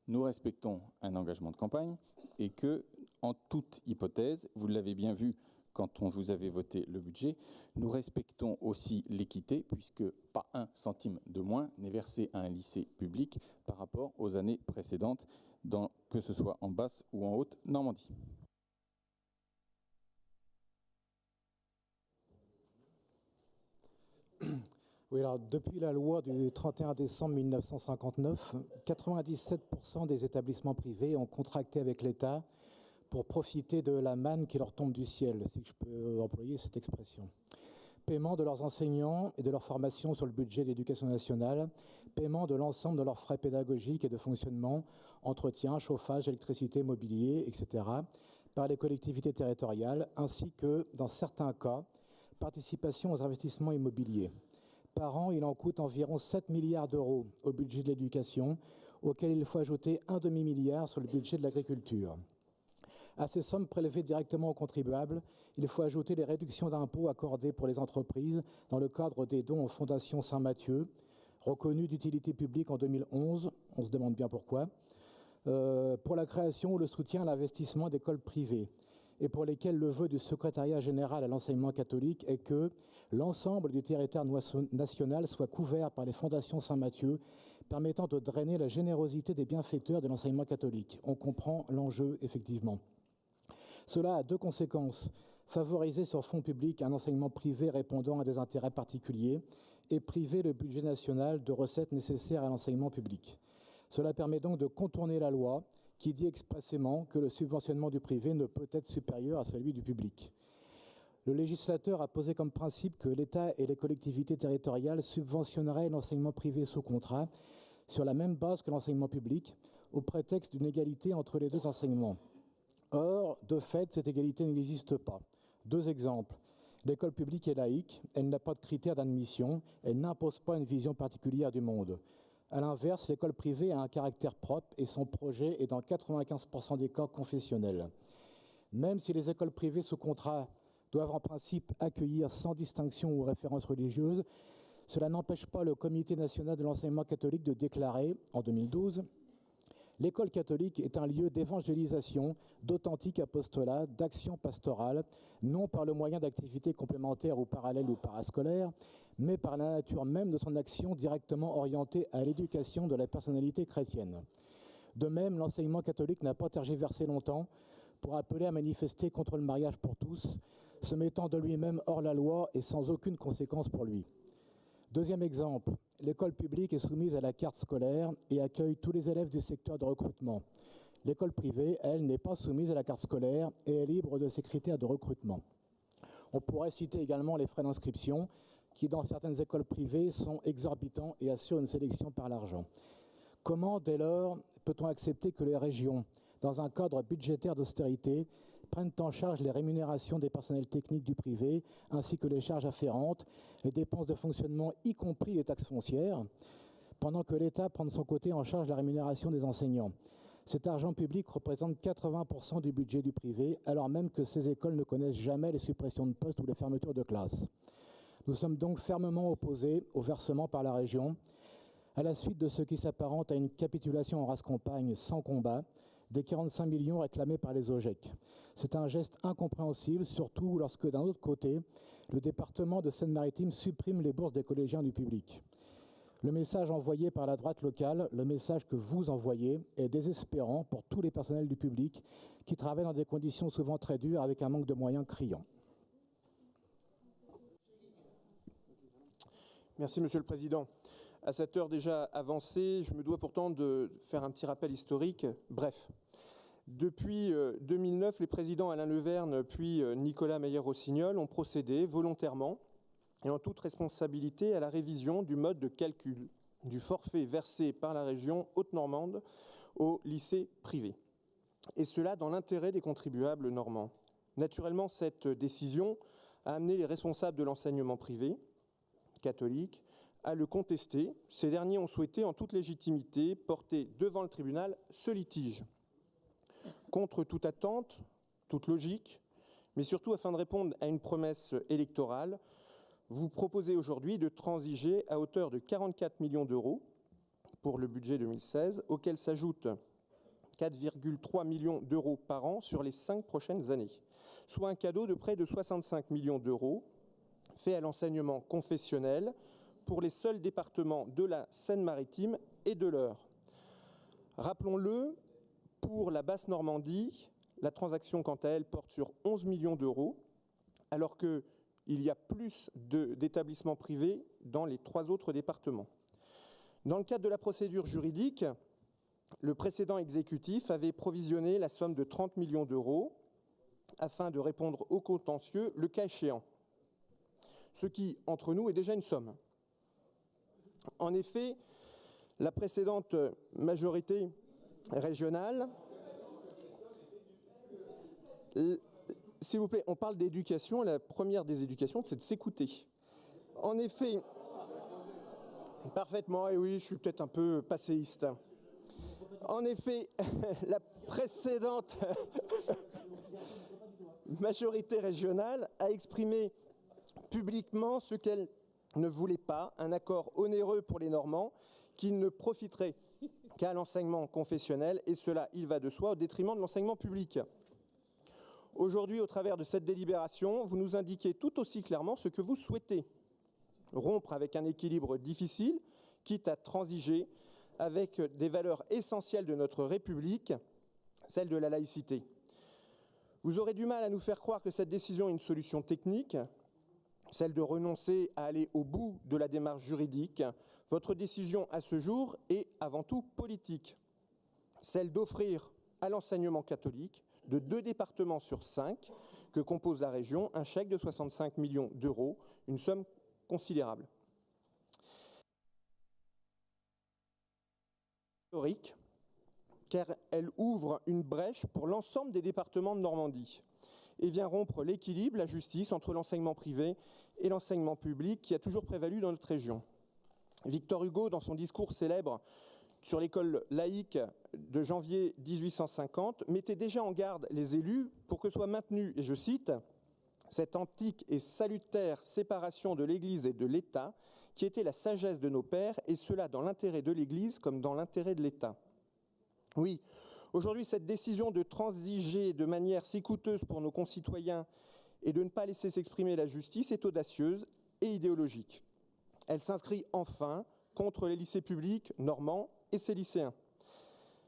C: nous respectons un engagement de campagne et que, en toute hypothèse, vous l'avez bien vu quand on vous avait voté le budget, nous respectons aussi l'équité puisque pas un centime de moins n'est versé à un lycée public par rapport aux années précédentes, que ce soit en Basse ou en Haute-Normandie.
L: Oui, alors depuis la loi du 31 décembre 1959, 97% des établissements privés ont contracté avec l'État pour profiter de la manne qui leur tombe du ciel, si je peux employer cette expression. Paiement de leurs enseignants et de leur formation sur le budget de l'éducation nationale, paiement de l'ensemble de leurs frais pédagogiques et de fonctionnement, entretien, chauffage, électricité, mobilier, etc., par les collectivités territoriales, ainsi que, dans certains cas, participation aux investissements immobiliers. Par an, il en coûte environ 7 milliards d'euros au budget de l'éducation, auquel il faut ajouter un demi-milliard sur le budget de l'agriculture. À ces sommes prélevées directement aux contribuables, il faut ajouter les réductions d'impôts accordées pour les entreprises dans le cadre des dons aux fondations Saint-Mathieu, reconnues d'utilité publique en 2011, on se demande bien pourquoi, pour la création ou le soutien à l'investissement d'écoles privées, et pour lesquelles le vœu du secrétariat général à l'enseignement catholique est que l'ensemble du territoire national soit couvert par les fondations Saint-Mathieu, permettant de drainer la générosité des bienfaiteurs de l'enseignement catholique. On comprend l'enjeu, effectivement. Cela a deux conséquences. Favoriser sur fonds publics un enseignement privé répondant à des intérêts particuliers et priver le budget national de recettes nécessaires à l'enseignement public. Cela permet donc de contourner la loi qui dit expressément que le subventionnement du privé ne peut être supérieur à celui du public. Le législateur a posé comme principe que l'État et les collectivités territoriales subventionneraient l'enseignement privé sous contrat sur la même base que l'enseignement public, au prétexte d'une égalité entre les deux enseignements. Or, de fait, cette égalité n'existe pas. Deux exemples. L'école publique est laïque, elle n'a pas de critères d'admission, elle n'impose pas une vision particulière du monde. A l'inverse, l'école privée a un caractère propre et son projet est dans 95% des cas confessionnel. Même si les écoles privées sous contrat doivent en principe accueillir sans distinction ou référence religieuse, cela n'empêche pas le Comité national de l'enseignement catholique de déclarer, en 2012, l'école catholique est un lieu d'évangélisation, d'authentique apostolat, d'action pastorale, non par le moyen d'activités complémentaires ou parallèles ou parascolaires, mais par la nature même de son action directement orientée à l'éducation de la personnalité chrétienne. De même, l'enseignement catholique n'a pas tergiversé longtemps pour appeler à manifester contre le mariage pour tous, se mettant de lui-même hors la loi et sans aucune conséquence pour lui. Deuxième exemple, l'école publique est soumise à la carte scolaire et accueille tous les élèves du secteur de recrutement. L'école privée, elle, n'est pas soumise à la carte scolaire et est libre de ses critères de recrutement. On pourrait citer également les frais d'inscription, qui dans certaines écoles privées sont exorbitants et assurent une sélection par l'argent. Comment, dès lors, peut-on accepter que les régions, dans un cadre budgétaire d'austérité, prennent en charge les rémunérations des personnels techniques du privé, ainsi que les charges afférentes, les dépenses de fonctionnement, y compris les taxes foncières, pendant que l'État prend de son côté en charge la rémunération des enseignants. Cet argent public représente 80% du budget du privé, alors même que ces écoles ne connaissent jamais les suppressions de postes ou les fermetures de classes. Nous sommes donc fermement opposés au versement par la région, à la suite de ce qui s'apparente à une capitulation en race campagne sans combat, des 45 millions réclamés par les OGEC. C'est un geste incompréhensible, surtout lorsque, d'un autre côté, le département de Seine-Maritime supprime les bourses des collégiens du public. Le message envoyé par la droite locale, le message que vous envoyez, est désespérant pour tous les personnels du public qui travaillent dans des conditions souvent très dures avec un manque de moyens criant.
M: Merci, Monsieur le Président. À cette heure déjà avancée, je me dois pourtant de faire un petit rappel historique. Bref, depuis 2009, les présidents Alain Leverne puis Nicolas Meyer-Rossignol ont procédé volontairement et en toute responsabilité à la révision du mode de calcul du forfait versé par la région Haute-Normande au lycée privé. Et cela dans l'intérêt des contribuables normands. Naturellement, cette décision a amené les responsables de l'enseignement privé catholique à le contester. Ces derniers ont souhaité, en toute légitimité, porter devant le tribunal ce litige. Contre toute attente, toute logique, mais surtout afin de répondre à une promesse électorale, vous proposez aujourd'hui de transiger à hauteur de 44 millions d'euros pour le budget 2016, auquel s'ajoutent 4,3 millions d'euros par an sur les 5 prochaines années, soit un cadeau de près de 65 millions d'euros fait à l'enseignement confessionnel pour les seuls départements de la Seine-Maritime et de l'Eure. Rappelons-le, pour la Basse-Normandie, la transaction, quant à elle, porte sur 11 millions d'euros, alors qu'il y a plus d'établissements privés dans les 3 autres départements. Dans le cadre de la procédure juridique, le précédent exécutif avait provisionné la somme de 30 millions d'euros afin de répondre au contentieux le cas échéant, ce qui, entre nous, est déjà une somme. En effet, la précédente majorité régionale, s'il vous plaît, on parle d'éducation, la première des éducations, c'est de s'écouter. En effet, parfaitement, et oui, je suis peut-être un peu passéiste. En effet, la précédente majorité régionale a exprimé publiquement ce qu'elle ne voulait pas, un accord onéreux pour les Normands qui ne profiterait qu'à l'enseignement confessionnel, et cela, il va de soi, au détriment de l'enseignement public. Aujourd'hui, au travers de cette délibération, vous nous indiquez tout aussi clairement ce que vous souhaitez. Rompre avec un équilibre difficile, quitte à transiger avec des valeurs essentielles de notre République, celle de la laïcité. Vous aurez du mal à nous faire croire que cette décision est une solution technique, celle de renoncer à aller au bout de la démarche juridique. Votre décision à ce jour est avant tout politique, celle d'offrir à l'enseignement catholique de 2 départements sur 5 que compose la région un chèque de 65 millions d'euros, une somme considérable. Historique, car elle ouvre une brèche pour l'ensemble des départements de Normandie et vient rompre l'équilibre, la justice entre l'enseignement privé et l'enseignement public qui a toujours prévalu dans notre région. Victor Hugo, dans son discours célèbre sur l'école laïque de janvier 1850, mettait déjà en garde les élus pour que soit maintenue, et je cite, « cette antique et salutaire séparation de l'Église et de l'État qui était la sagesse de nos pères, et cela dans l'intérêt de l'Église comme dans l'intérêt de l'État. » Oui, aujourd'hui, cette décision de transiger de manière si coûteuse pour nos concitoyens et de ne pas laisser s'exprimer la justice est audacieuse et idéologique. Elle s'inscrit enfin contre les lycées publics normands et ses lycéens.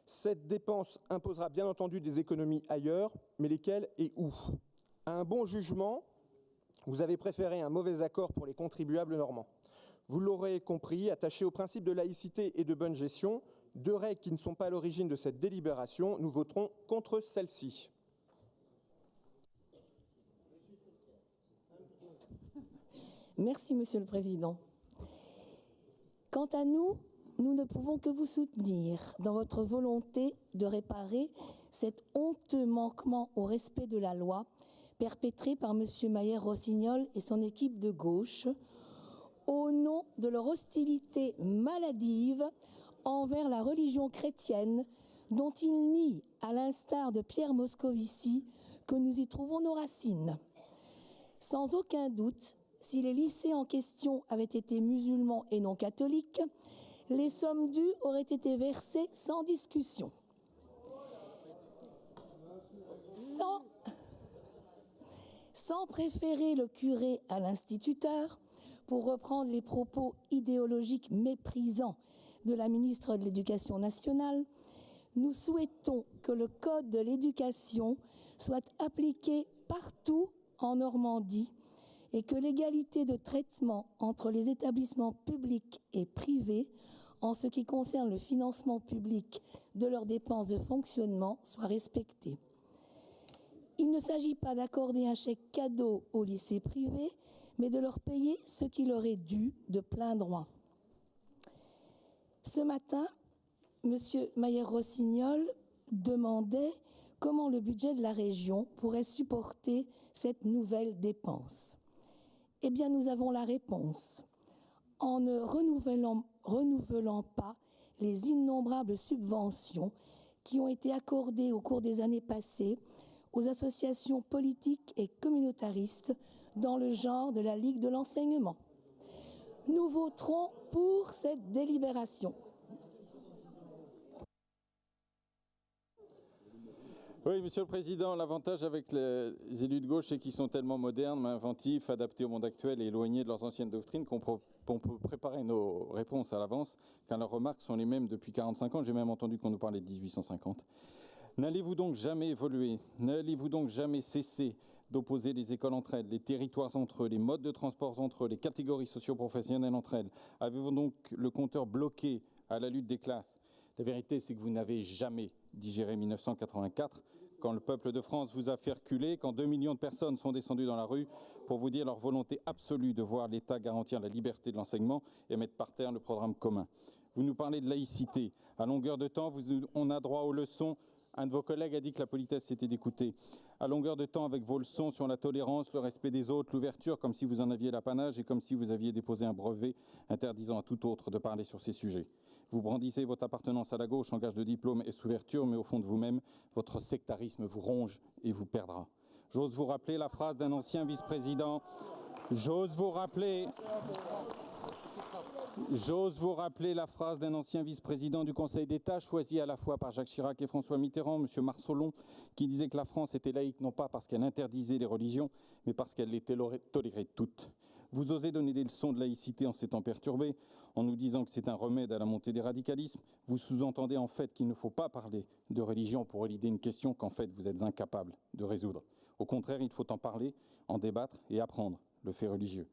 M: Cette dépense imposera bien entendu des économies ailleurs, mais lesquelles et où? À un bon jugement, vous avez préféré un mauvais accord pour les contribuables normands. Vous l'aurez compris, attaché au principe de laïcité et de bonne gestion, 2 règles qui ne sont pas à l'origine de cette délibération, nous voterons contre celle-ci.
N: Merci, Monsieur le Président. Quant à nous, nous ne pouvons que vous soutenir dans votre volonté de réparer cet honteux manquement au respect de la loi perpétré par M. Mayer-Rossignol et son équipe de gauche au nom de leur hostilité maladive envers la religion chrétienne dont ils nient, à l'instar de Pierre Moscovici, que nous y trouvons nos racines. Sans aucun doute, si les lycées en question avaient été musulmans et non catholiques, les sommes dues auraient été versées sans discussion. Sans préférer le curé à l'instituteur, pour reprendre les propos idéologiques méprisants de la ministre de l'Éducation nationale, nous souhaitons que le Code de l'éducation soit appliqué partout en Normandie et que l'égalité de traitement entre les établissements publics et privés en ce qui concerne le financement public de leurs dépenses de fonctionnement soit respectée. Il ne s'agit pas d'accorder un chèque cadeau aux lycées privés, mais de leur payer ce qui leur est dû de plein droit. Ce matin, M. Mayer-Rossignol demandait comment le budget de la région pourrait supporter cette nouvelle dépense. Eh bien, nous avons la réponse. en ne renouvelant pas les innombrables subventions qui ont été accordées au cours des années passées aux associations politiques et communautaristes dans le genre de la Ligue de l'enseignement. Nous voterons pour cette délibération.
C: Oui, Monsieur le Président, l'avantage avec les élus de gauche, c'est qu'ils sont tellement modernes, inventifs, adaptés au monde actuel et éloignés de leurs anciennes doctrines qu'on peut préparer nos réponses à l'avance, car leurs remarques sont les mêmes depuis 45 ans. J'ai même entendu qu'on nous parlait de 1850. N'allez-vous donc jamais évoluer? N'allez-vous donc jamais cesser d'opposer les écoles entre elles, les territoires entre eux, les modes de transport entre eux, les catégories socio-professionnelles entre elles? Avez-vous donc le compteur bloqué à la lutte des classes? La vérité, c'est que vous n'avez jamais digéré 1984, quand le peuple de France vous a fait reculer, quand 2 millions de personnes sont descendues dans la rue pour vous dire leur volonté absolue de voir l'État garantir la liberté de l'enseignement et mettre par terre le programme commun. Vous nous parlez de laïcité. À longueur de temps, on a droit aux leçons. Un de vos collègues a dit que la politesse, c'était d'écouter. À longueur de temps, avec vos leçons sur la tolérance, le respect des autres, l'ouverture, comme si vous en aviez l'apanage et comme si vous aviez déposé un brevet interdisant à tout autre de parler sur ces sujets. Vous brandissez votre appartenance à la gauche en gage de diplôme et s'ouverture, mais au fond de vous-même, votre sectarisme vous ronge et vous perdra. J'ose vous rappeler la phrase d'un ancien vice-président. J'ose vous rappeler la phrase d'un ancien vice-président du Conseil d'État, choisi à la fois par Jacques Chirac et François Mitterrand, M. Marsolon, qui disait que la France était laïque non pas parce qu'elle interdisait les religions, mais parce qu'elle les tolérait toutes. Vous osez donner des leçons de laïcité en ces temps perturbés, en nous disant que c'est un remède à la montée des radicalismes. Vous sous-entendez en fait qu'il ne faut pas parler de religion pour éluder une question qu'en fait vous êtes incapable de résoudre. Au contraire, il faut en parler, en débattre et apprendre le fait religieux.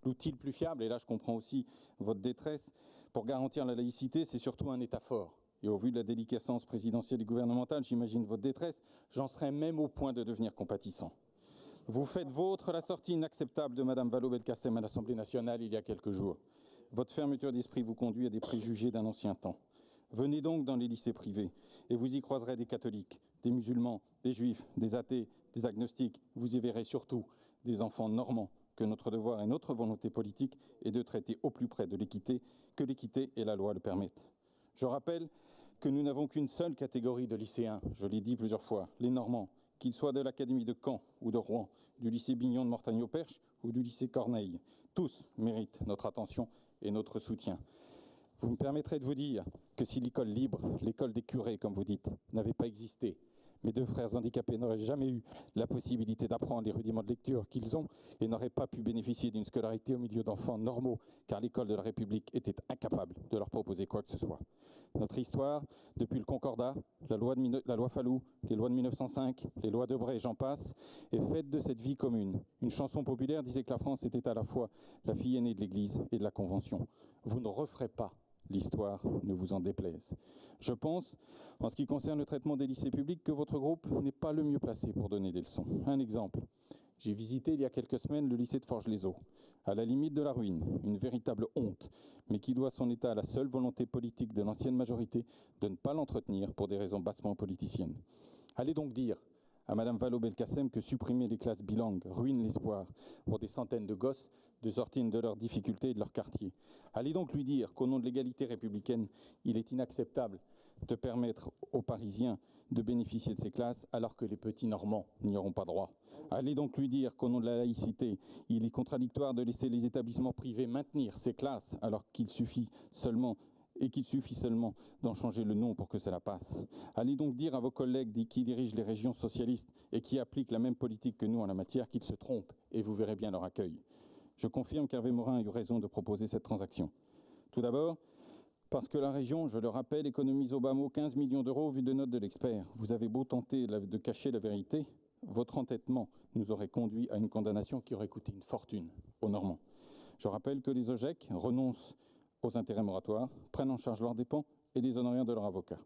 C: L'outil le plus fiable, et là je comprends aussi votre détresse, pour garantir la laïcité, c'est surtout un État fort. Et au vu de la déliquescence présidentielle et gouvernementale, j'imagine votre détresse, j'en serais même au point de devenir compatissant. Vous faites vôtre la sortie inacceptable de Mme Vallaud-Belkacem à l'Assemblée nationale il y a quelques jours. Votre fermeture d'esprit vous conduit à des préjugés d'un ancien temps. Venez donc dans les lycées privés et vous y croiserez des catholiques, des musulmans, des juifs, des athées, des agnostiques. Vous y verrez surtout des enfants normands que notre devoir et notre volonté politique est de traiter au plus près de l'équité, que l'équité et la loi le permettent. Je rappelle que nous n'avons qu'une seule catégorie de lycéens, je l'ai dit plusieurs fois, les Normands, qu'ils soient de l'Académie de Caen ou de Rouen, du lycée Bignon de Mortagne-au-Perche ou du lycée Corneille. Tous méritent notre attention et notre soutien. Vous me permettrez de vous dire que si l'école libre, l'école des curés, comme vous dites, n'avait pas existé, mes 2 frères handicapés n'auraient jamais eu la possibilité d'apprendre les rudiments de lecture qu'ils ont et n'auraient pas pu bénéficier d'une scolarité au milieu d'enfants normaux, car l'école de la République était incapable de leur proposer quoi que ce soit. Notre histoire, depuis le Concordat, la loi Fallou, les lois de 1905, les lois Debré et j'en passe, est faite de cette vie commune. Une chanson populaire disait que la France était à la fois la fille aînée de l'Église et de la Convention. Vous ne referez pas l'histoire, ne vous en déplaise. Je pense, en ce qui concerne le traitement des lycées publics, que votre groupe n'est pas le mieux placé pour donner des leçons. Un exemple. J'ai visité il y a quelques semaines le lycée de Forges-les-Eaux, à la limite de la ruine, une véritable honte, mais qui doit son état à la seule volonté politique de l'ancienne majorité de ne pas l'entretenir pour des raisons bassement politiciennes. Allez donc dire à Mme Vallaud-Belkacem que supprimer les classes bilingues ruine l'espoir pour des centaines de gosses de sortir de leurs difficultés et de leur quartier. Allez donc lui dire qu'au nom de l'égalité républicaine, il est inacceptable de permettre aux Parisiens de bénéficier de ces classes alors que les petits Normands n'y auront pas droit. Allez donc lui dire qu'au nom de la laïcité, il est contradictoire de laisser les établissements privés maintenir ces classes alors qu'il suffit seulement d'en changer le nom pour que cela passe. Allez donc dire à vos collègues qui dirigent les régions socialistes et qui appliquent la même politique que nous en la matière qu'ils se trompent et vous verrez bien leur accueil. Je confirme qu'Hervé Morin a eu raison de proposer cette transaction. Tout d'abord, parce que la région, je le rappelle, économise au bas mot 15 millions d'euros au vu de notes de l'expert. Vous avez beau tenter de cacher la vérité, votre entêtement nous aurait conduit à une condamnation qui aurait coûté une fortune aux Normands. Je rappelle que les OGEC renoncent aux intérêts moratoires, prennent en charge leurs dépenses et les honoraires de leurs avocats.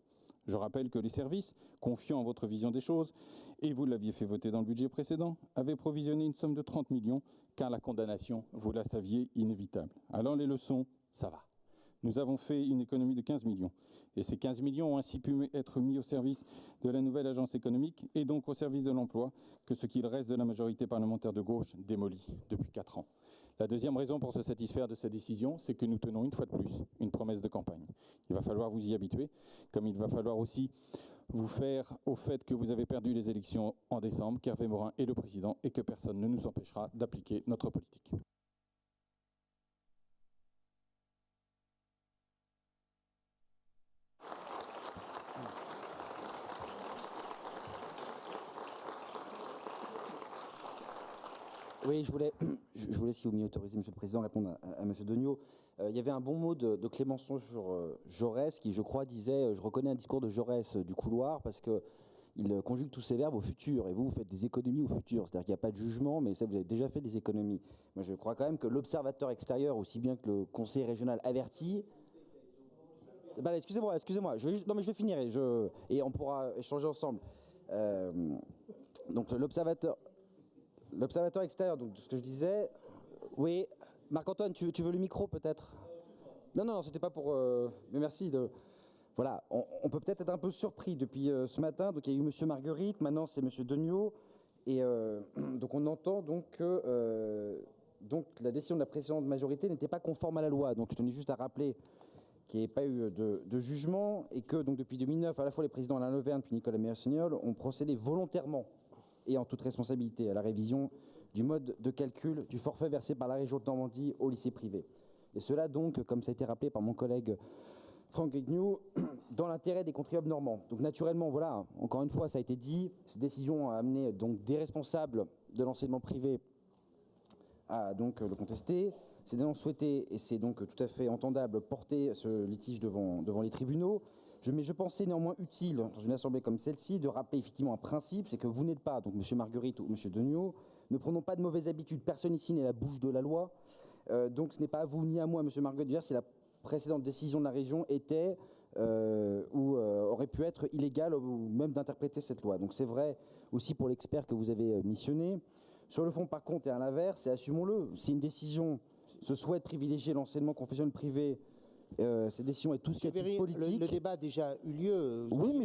C: Je rappelle que les services, confiants en votre vision des choses, et vous l'aviez fait voter dans le budget précédent, avaient provisionné une somme de 30 millions, car la condamnation, vous la saviez, inévitable. Alors les leçons, ça va. Nous avons fait une économie de 15 millions. Et ces 15 millions ont ainsi pu être mis au service de la nouvelle agence économique et donc au service de l'emploi que ce qu'il reste de la majorité parlementaire de gauche démolit depuis 4 ans. La deuxième raison pour se satisfaire de cette décision, c'est que nous tenons une fois de plus une promesse de campagne. Il va falloir vous y habituer, comme il va falloir aussi vous faire au fait que vous avez perdu les élections en décembre, qu'Hervé Morin est le président et que personne ne nous empêchera d'appliquer notre politique.
J: Oui, je voulais, si vous m'y autorisez, Monsieur le Président, répondre à Monsieur Degnaud. Il y avait un bon mot de Clémenceau sur Jaurès qui, je crois, disait « Je reconnais un discours de Jaurès du couloir parce qu'il conjugue tous ces verbes au futur. Et vous faites des économies au futur. C'est-à-dire qu'il n'y a pas de jugement, mais ça, vous avez déjà fait des économies. Moi, je crois quand même que l'observateur extérieur, aussi bien que le conseiller régional averti... Bah, excusez-moi. Non, mais je vais finir et on pourra échanger ensemble. Donc, l'observateur extérieur, donc ce que je disais, oui, Marc-Antoine, tu veux le micro peut-être? Non, c'était pas pour... mais merci de... Voilà, on peut peut-être être un peu surpris depuis ce matin. Donc il y a eu Monsieur Marguerite, maintenant c'est Monsieur Degnaud. Et donc on entend donc que la décision de la précédente majorité n'était pas conforme à la loi. Donc je tenais juste à rappeler qu'il n'y ait pas eu de jugement et que donc depuis 2009, à la fois les présidents Alain Leverne puis Nicolas Meyer-Signol ont procédé volontairement et en toute responsabilité à la révision du mode de calcul du forfait versé par la région de Normandie au lycée privé. Et cela donc, comme ça a été rappelé par mon collègue Franck Guignou, dans l'intérêt des contribuables normands. Donc naturellement, voilà, encore une fois, ça a été dit, cette décision a amené donc des responsables de l'enseignement privé à donc le contester. C'est donc souhaité, et c'est donc tout à fait entendable, porter ce litige devant les tribunaux. Mais je pensais néanmoins utile, dans une assemblée comme celle-ci, de rappeler effectivement un principe, c'est que vous n'êtes pas, donc M. Marguerite ou M. Degnaud, ne prenons pas de mauvaises habitudes, personne ici n'est la bouche de la loi, donc ce n'est pas à vous ni à moi, M. Marguerite, de dire si la précédente décision de la région était ou aurait pu être illégale ou même d'interpréter cette loi. Donc c'est vrai aussi pour l'expert que vous avez missionné. Sur le fond, par contre, et à l'inverse, et assumons-le, si une décision se souhaite privilégier l'enseignement confessionnel privé, cette décision est tout ce qui est politique.
A: Le débat a déjà eu lieu.
J: Oui,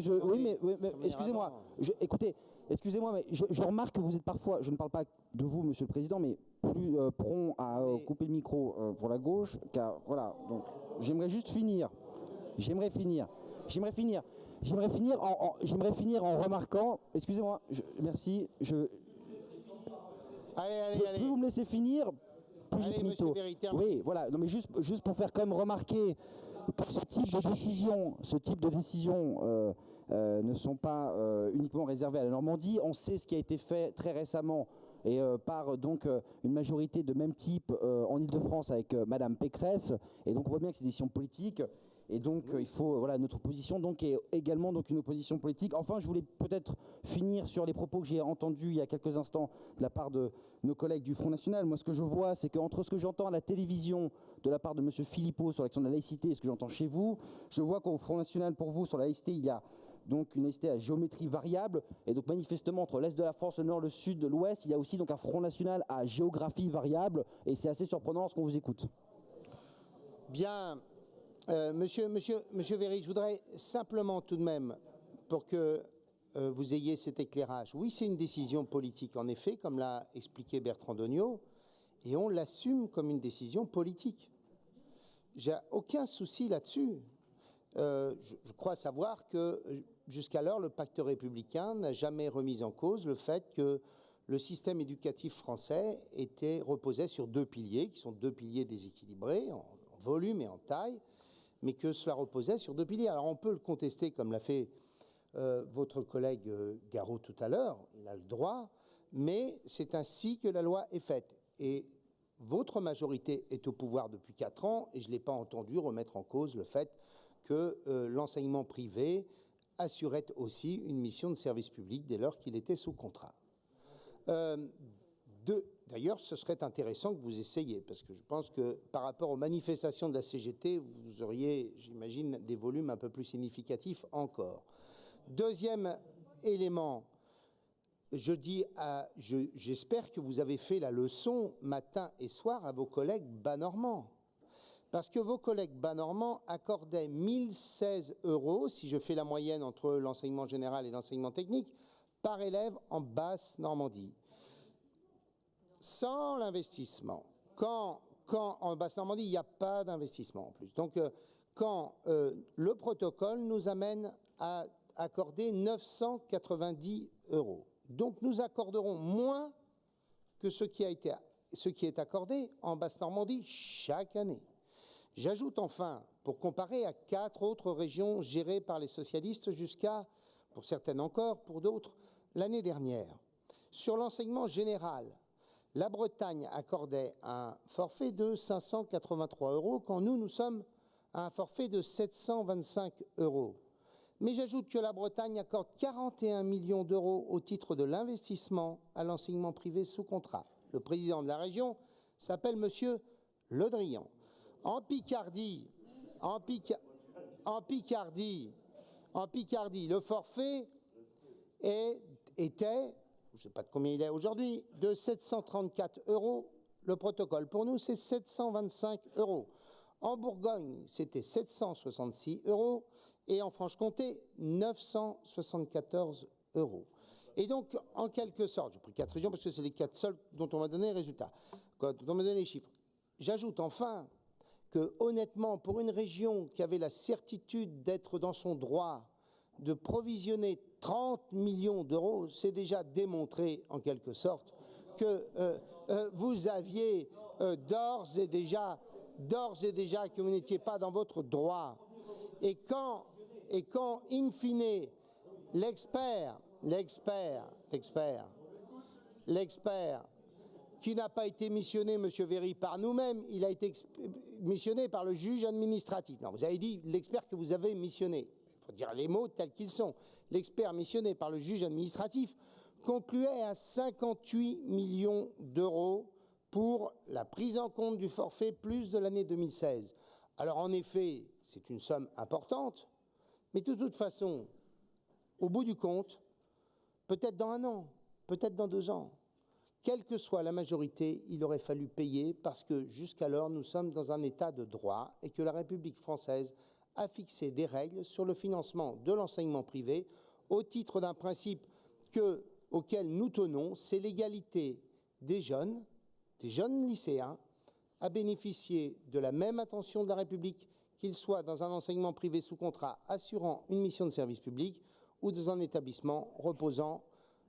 J: mais excusez-moi. Écoutez, excusez-moi, mais je remarque que vous êtes parfois, je ne parle pas de vous, Monsieur le Président, mais plus prompt à couper le micro pour la gauche, car voilà. Donc, j'aimerais juste finir. J'aimerais finir en remarquant. Excusez-moi. Merci.
A: Allez.
J: Plus vous me laissez finir.
A: Allez, Monsieur Véry, termine.
J: Oui, voilà. Non, mais juste pour faire quand même remarquer que ce type de décision ne sont pas uniquement réservées à la Normandie. On sait ce qui a été fait très récemment et par donc une majorité de même type en Ile-de-France avec Madame Pécresse. Et donc on voit bien que c'est des décisions politiques. Et donc il faut voilà, notre position donc est également donc une opposition politique. Enfin, je voulais peut-être finir sur les propos que j'ai entendus il y a quelques instants de la part de nos collègues du Front National. Moi, ce que je vois, c'est qu'entre ce que j'entends à la télévision de la part de M. Philippot sur l'action de la laïcité et ce que j'entends chez vous, je vois qu'au Front National, pour vous, sur la laïcité, il y a donc une laïcité à géométrie variable. Et donc manifestement, entre l'Est de la France, le Nord, le Sud, l'Ouest, il y a aussi donc un Front National à géographie variable. Et c'est assez surprenant lorsqu'on vous écoute.
A: Bien. Monsieur Véry, je voudrais simplement tout de même, pour que vous ayez cet éclairage. Oui, c'est une décision politique, en effet, comme l'a expliqué Bertrand Degnaud, et on l'assume comme une décision politique. J'ai aucun souci là-dessus. Je crois savoir que jusqu'alors, le pacte républicain n'a jamais remis en cause le fait que le système éducatif français reposait sur 2 piliers, qui sont 2 piliers déséquilibrés en volume et en taille, mais que cela reposait sur 2 piliers. Alors on peut le contester, comme l'a fait votre collègue Garot tout à l'heure, il a le droit, mais c'est ainsi que la loi est faite. Et votre majorité est au pouvoir depuis 4 ans, et je ne l'ai pas entendu remettre en cause le fait que l'enseignement privé assurait aussi une mission de service public dès lors qu'il était sous contrat. D'ailleurs, ce serait intéressant que vous essayiez, parce que je pense que par rapport aux manifestations de la CGT, vous auriez, j'imagine, des volumes un peu plus significatifs encore. Deuxième élément, j'espère que vous avez fait la leçon matin et soir à vos collègues bas-normands. Parce que vos collègues bas-normands accordaient 1016 €, si je fais la moyenne entre l'enseignement général et l'enseignement technique, par élève en Basse-Normandie. Sans l'investissement. Quand en Basse-Normandie, il n'y a pas d'investissement en plus. Donc, quand le protocole nous amène à accorder 990 €. Donc, nous accorderons moins que ce qui est accordé en Basse-Normandie chaque année. J'ajoute enfin, pour comparer à 4 autres régions gérées par les socialistes jusqu'à, pour certaines encore, pour d'autres, l'année dernière. Sur l'enseignement général, la Bretagne accordait un forfait de 583 € quand nous sommes à un forfait de 725 €. Mais j'ajoute que la Bretagne accorde 41 millions d'euros au titre de l'investissement à l'enseignement privé sous contrat. Le président de la région s'appelle Monsieur Le Drian. En Picardie, le forfait était, je ne sais pas de combien il est aujourd'hui, de 734 €. Le protocole pour nous, c'est 725 €. En Bourgogne, c'était 766 € et en Franche-Comté, 974 €. Et donc, en quelque sorte, j'ai pris 4 régions parce que c'est les 4 seules dont on m'a donné les résultats, dont on m'a donné les chiffres. J'ajoute enfin que, honnêtement, pour une région qui avait la certitude d'être dans son droit de provisionner 30 millions d'euros, c'est déjà démontré, en quelque sorte, que vous aviez d'ores et déjà que vous n'étiez pas dans votre droit. Et quand in fine, l'expert, qui n'a pas été missionné, M. Véry, par nous-mêmes, il a été missionné par le juge administratif. Non, vous avez dit l'expert que vous avez missionné. Il faut dire les mots tels qu'ils sont. L'expert missionné par le juge administratif concluait à 58 millions d'euros pour la prise en compte du forfait plus de l'année 2016. Alors en effet, c'est une somme importante, mais de toute façon, au bout du compte, peut-être dans 1 an, peut-être dans 2 ans, quelle que soit la majorité, il aurait fallu payer parce que jusqu'alors, nous sommes dans un état de droit et que la République française a fixé des règles sur le financement de l'enseignement privé au titre d'un principe auquel nous tenons, c'est l'égalité des jeunes lycéens, à bénéficier de la même attention de la République, qu'ils soient dans un enseignement privé sous contrat assurant une mission de service public ou dans un établissement relevant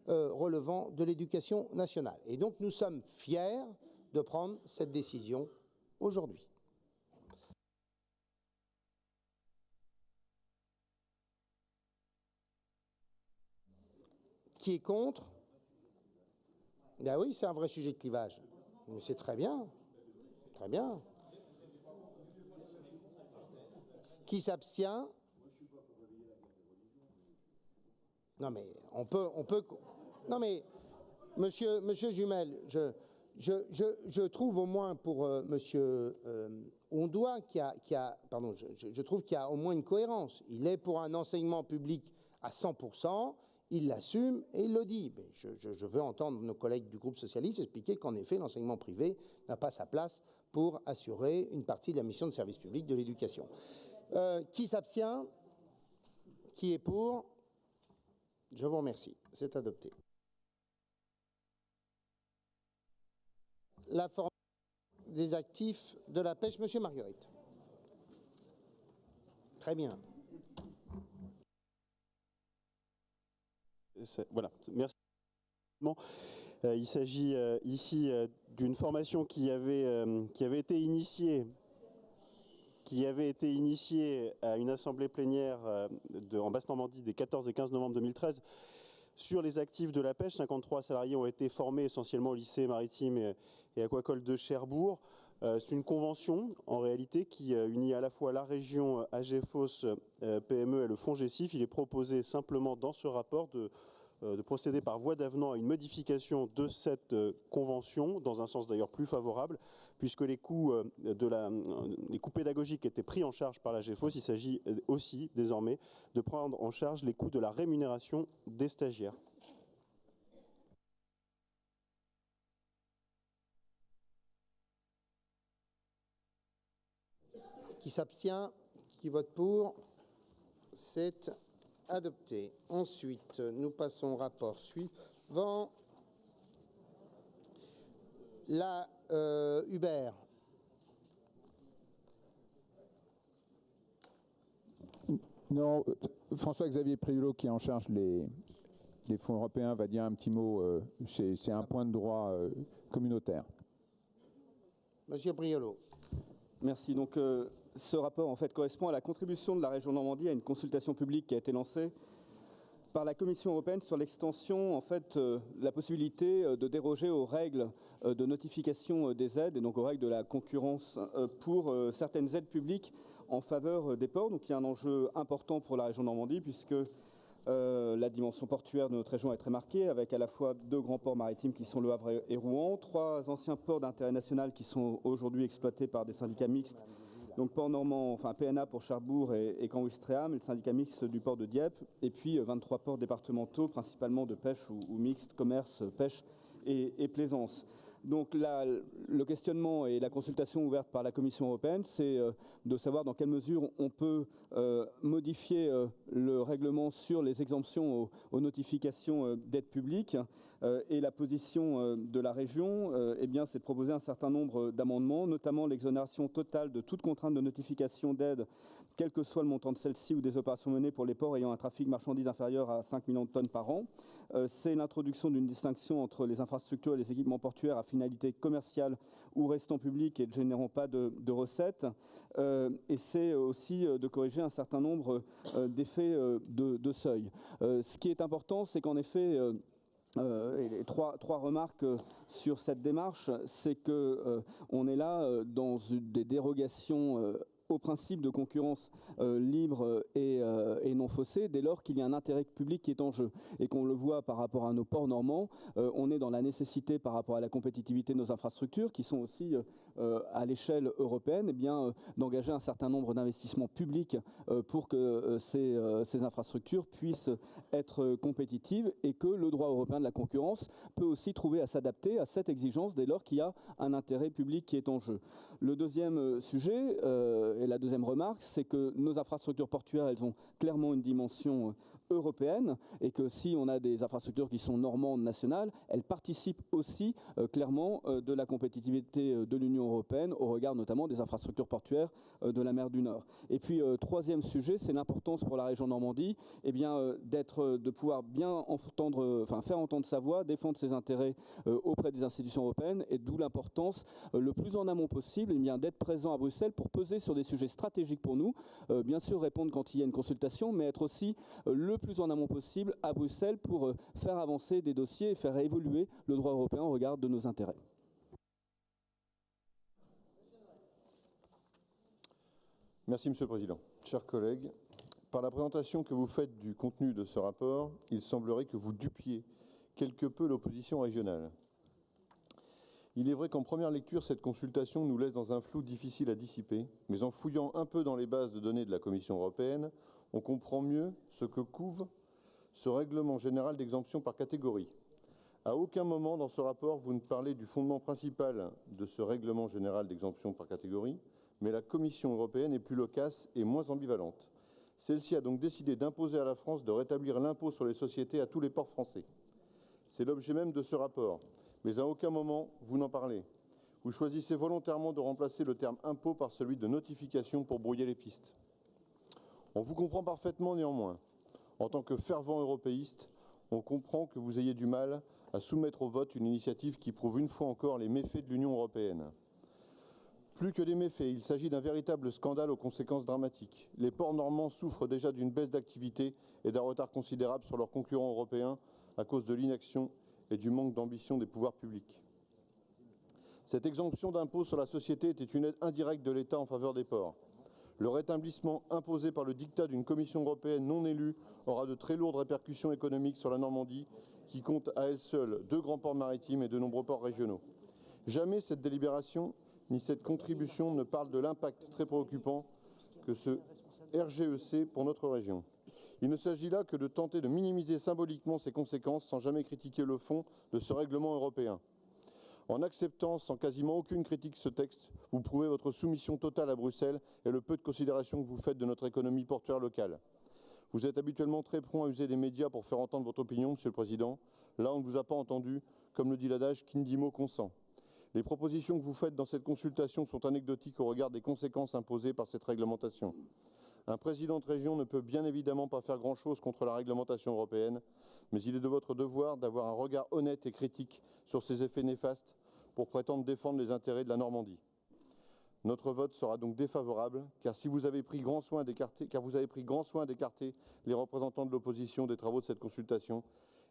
A: de l'éducation nationale. Et donc nous sommes fiers de prendre cette décision aujourd'hui. Qui est contre? Ben oui, c'est un vrai sujet de clivage. Mais c'est très bien. Très bien. Qui s'abstient? Non mais on peut. Non mais Monsieur Jumel, je trouve au moins pour Monsieur Ondois je trouve qu'il y a au moins une cohérence. Il est pour un enseignement public à 100%. Il l'assume et il le dit. Mais je veux entendre nos collègues du groupe socialiste expliquer qu'en effet, l'enseignement privé n'a pas sa place pour assurer une partie de la mission de service public de l'éducation. Qui s'abstient? Qui est pour? Je vous remercie. C'est adopté. La formation des actifs de la pêche, Monsieur Marguerite. Très bien.
O: Voilà, merci. Il s'agit ici d'une formation qui avait été initiée à une assemblée plénière en Basse-Normandie des 14 et 15 novembre 2013 sur les actifs de la pêche. 53 salariés ont été formés essentiellement au lycée maritime et aquacole de Cherbourg. C'est une convention, en réalité, qui unit à la fois la région AGFOS PME et le fonds GESIF. Il est proposé simplement dans ce rapport de procéder par voie d'avenant à une modification de cette convention, dans un sens d'ailleurs plus favorable, puisque les coûts pédagogiques étaient pris en charge par la GEFOS. Il s'agit aussi désormais de prendre en charge les coûts de la rémunération des stagiaires.
A: Qui s'abstient? Qui vote pour? C'est adopté. Ensuite, nous passons au rapport suivant. La Hubert.
P: Non, François-Xavier Priolo, qui est en charge des fonds européens, va dire un petit mot. C'est un point de droit communautaire.
A: Monsieur Priolo.
Q: Merci. Donc, ce rapport en fait correspond à la contribution de la région Normandie à une consultation publique qui a été lancée par la Commission européenne sur l'extension, en fait, la possibilité de déroger aux règles de notification des aides et donc aux règles de la concurrence pour certaines aides publiques en faveur des ports. Donc, il y a un enjeu important pour la région Normandie puisque la dimension portuaire de notre région est très marquée, avec à la fois 2 grands ports maritimes qui sont Le Havre et Rouen, 3 anciens ports d'intérêt national qui sont aujourd'hui exploités par des syndicats mixtes, donc port normand, enfin PNA pour Cherbourg et Caen-Ouistreham, et le syndicat mixte du port de Dieppe, et puis 23 ports départementaux, principalement de pêche ou mixte, commerce, pêche et plaisance. Donc le questionnement et la consultation ouverte par la Commission européenne, c'est de savoir dans quelle mesure on peut modifier le règlement sur les exemptions aux notifications d'aides publiques. Et la position de la région, eh bien, c'est de proposer un certain nombre d'amendements, notamment l'exonération totale de toute contrainte de notification d'aide, quel que soit le montant de celle-ci ou des opérations menées pour les ports ayant un trafic marchandises inférieur à 5 millions de tonnes par an. C'est l'introduction d'une distinction entre les infrastructures et les équipements portuaires à finalité commerciale ou restant public et ne générant pas de recettes. Et c'est aussi de corriger un certain nombre d'effets de seuil. Ce qui est important, c'est qu'en effet, et trois remarques sur cette démarche, c'est qu'on est là dans des dérogations au principe de concurrence libre et non faussée, dès lors qu'il y a un intérêt public qui est en jeu. Et qu'on le voit par rapport à nos ports normands, on est dans la nécessité par rapport à la compétitivité de nos infrastructures, qui sont aussi à l'échelle européenne, eh bien, d'engager un certain nombre d'investissements publics pour que ces infrastructures puissent être compétitives, et que le droit européen de la concurrence peut aussi trouver à s'adapter à cette exigence dès lors qu'il y a un intérêt public qui est en jeu. Le deuxième sujet, et la deuxième remarque, c'est que nos infrastructures portuaires, elles ont clairement une dimension européenne, et que si on a des infrastructures qui sont normandes, nationales, elles participent aussi clairement de la compétitivité de l'Union européenne au regard notamment des infrastructures portuaires de la mer du Nord. Et puis troisième sujet, c'est l'importance pour la région Normandie, eh bien, de pouvoir bien faire entendre sa voix, défendre ses intérêts auprès des institutions européennes, et d'où l'importance le plus en amont possible, eh bien, d'être présent à Bruxelles pour peser sur des sujets stratégiques pour nous, bien sûr répondre quand il y a une consultation, mais être aussi le plus en amont possible à Bruxelles pour faire avancer des dossiers et faire évoluer le droit européen au regard de nos intérêts.
E: Merci Monsieur le Président. Chers collègues, par la présentation que vous faites du contenu de ce rapport, il semblerait que vous dupiez quelque peu l'opposition régionale. Il est vrai qu'en première lecture, cette consultation nous laisse dans un flou difficile à dissiper, mais en fouillant un peu dans les bases de données de la Commission européenne, on comprend mieux ce que couvre ce règlement général d'exemption par catégorie. À aucun moment dans ce rapport, vous ne parlez du fondement principal de ce règlement général d'exemption par catégorie, mais la Commission européenne est plus loquace et moins ambivalente. Celle-ci a donc décidé d'imposer à la France de rétablir l'impôt sur les sociétés à tous les ports français. C'est l'objet même de ce rapport, mais à aucun moment vous n'en parlez. Vous choisissez volontairement de remplacer le terme impôt par celui de notification pour brouiller les pistes. On vous comprend parfaitement néanmoins. En tant que fervent européiste, on comprend que vous ayez du mal à soumettre au vote une initiative qui prouve une fois encore les méfaits de l'Union européenne. Plus que des méfaits, il s'agit d'un véritable scandale aux conséquences dramatiques. Les ports normands souffrent déjà d'une baisse d'activité et d'un retard considérable sur leurs concurrents européens à cause de l'inaction et du manque d'ambition des pouvoirs publics. Cette exemption d'impôt sur la société était une aide indirecte de l'État en faveur des ports. Le rétablissement imposé par le diktat d'une Commission européenne non élue aura de très lourdes répercussions économiques sur la Normandie, qui compte à elle seule 2 grands ports maritimes et de nombreux ports régionaux. Jamais cette délibération ni cette contribution ne parle de l'impact très préoccupant que ce RGEC pour notre région. Il ne s'agit là que de tenter de minimiser symboliquement ces conséquences sans jamais critiquer le fond de ce règlement européen. En acceptant sans quasiment aucune critique ce texte, vous prouvez votre soumission totale à Bruxelles et le peu de considération que vous faites de notre économie portuaire locale. Vous êtes habituellement très prompt à user des médias pour faire entendre votre opinion, Monsieur le Président. Là, on ne vous a pas entendu, comme le dit l'adage, qui ne dit mot consent. Les propositions que vous faites dans cette consultation sont anecdotiques au regard des conséquences imposées par cette réglementation. Un président de région ne peut bien évidemment pas faire grand-chose contre la réglementation européenne, mais il est de votre devoir d'avoir un regard honnête et critique sur ces effets néfastes pour prétendre défendre les intérêts de la Normandie. Notre vote sera donc défavorable, car vous avez pris grand soin d'écarter les représentants de l'opposition des travaux de cette consultation,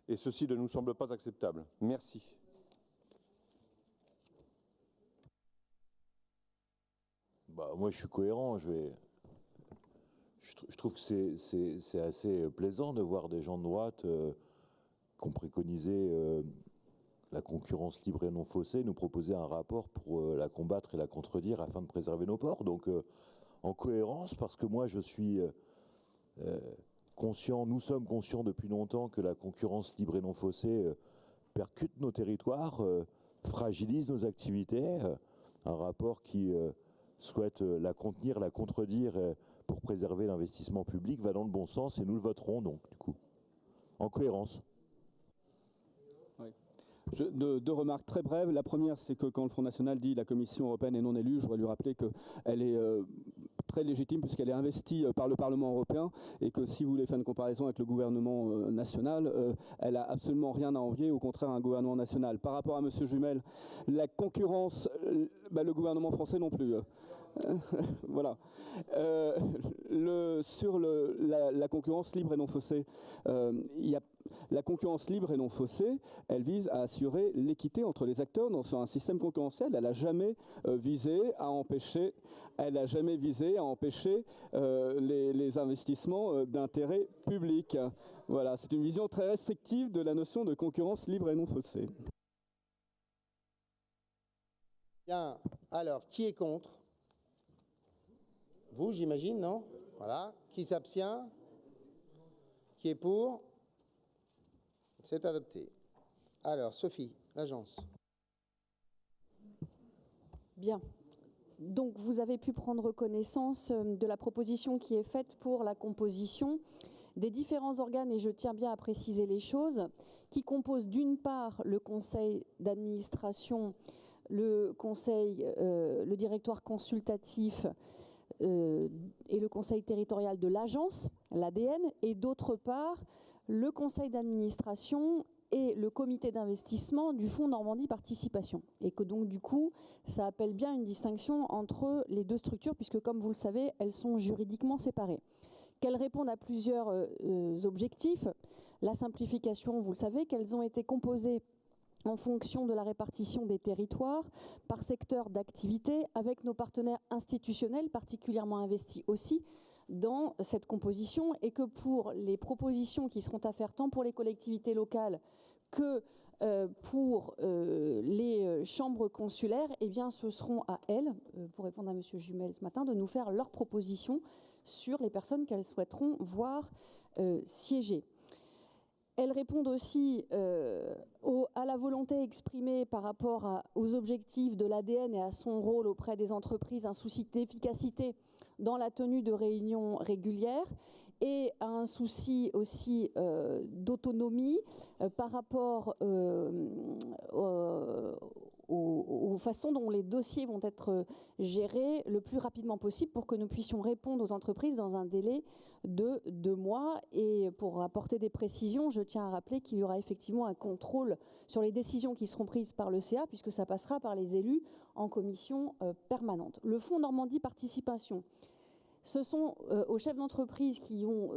E: et ceci ne nous semble pas acceptable. Merci.
I: Moi, je suis cohérent. Je trouve que c'est assez plaisant de voir des gens de droite qui ont préconisé la concurrence libre et non faussée, nous proposer un rapport pour la combattre et la contredire afin de préserver nos ports. Donc, en cohérence, parce que moi, je suis conscient, nous sommes conscients depuis longtemps que la concurrence libre et non faussée percute nos territoires, fragilise nos activités. Un rapport qui souhaite la contenir, la contredire pour préserver l'investissement public va dans le bon sens et nous le voterons donc, du coup, en cohérence.
Q: Deux remarques très brèves. La première, c'est que quand le Front National dit la Commission européenne est non élue, je voudrais lui rappeler qu'elle est très légitime puisqu'elle est investie par le Parlement européen et que si vous voulez faire une comparaison avec le gouvernement national, elle n'a absolument rien à envier, au contraire un gouvernement national. Par rapport à M. Jumel, la concurrence, le gouvernement français non plus. Voilà. Sur la concurrence libre et non faussée, la concurrence libre et non faussée, elle vise à assurer l'équité entre les acteurs dans un système concurrentiel. Elle n'a jamais visé à empêcher, les investissements d'intérêt public. Voilà, c'est une vision très restrictive de la notion de concurrence libre et non faussée.
A: Bien, alors, qui est contre ? Vous, j'imagine, non? Voilà. Qui s'abstient? Qui est pour? C'est adopté. Alors, Sophie, l'agence.
R: Bien. Donc, vous avez pu prendre connaissance de la proposition qui est faite pour la composition des différents organes, et je tiens bien à préciser les choses, qui composent d'une part le conseil d'administration, le directoire consultatif et le conseil territorial de l'agence, l'ADN, et d'autre part le conseil d'administration et le comité d'investissement du Fonds Normandie Participation. Et que donc du coup, ça appelle bien une distinction entre les deux structures, puisque comme vous le savez, elles sont juridiquement séparées. Qu'elles répondent à plusieurs objectifs. La simplification, vous le savez, qu'elles ont été composées en fonction de la répartition des territoires par secteur d'activité, avec nos partenaires institutionnels particulièrement investis aussi dans cette composition, et que pour les propositions qui seront à faire tant pour les collectivités locales que pour les chambres consulaires, eh bien, ce seront à elles, pour répondre à M. Jumel ce matin, de nous faire leurs propositions sur les personnes qu'elles souhaiteront voir siéger. Elles répondent aussi à la volonté exprimée par rapport aux objectifs de l'ADN et à son rôle auprès des entreprises, un souci d'efficacité dans la tenue de réunions régulières, et à un souci aussi d'autonomie par rapport aux façons dont les dossiers vont être gérés le plus rapidement possible pour que nous puissions répondre aux entreprises dans un délai de 2 mois. Et pour apporter des précisions, je tiens à rappeler qu'il y aura effectivement un contrôle sur les décisions qui seront prises par le CA, puisque ça passera par les élus en commission permanente. Le Fonds Normandie Participation, ce sont aux chefs d'entreprise qui ont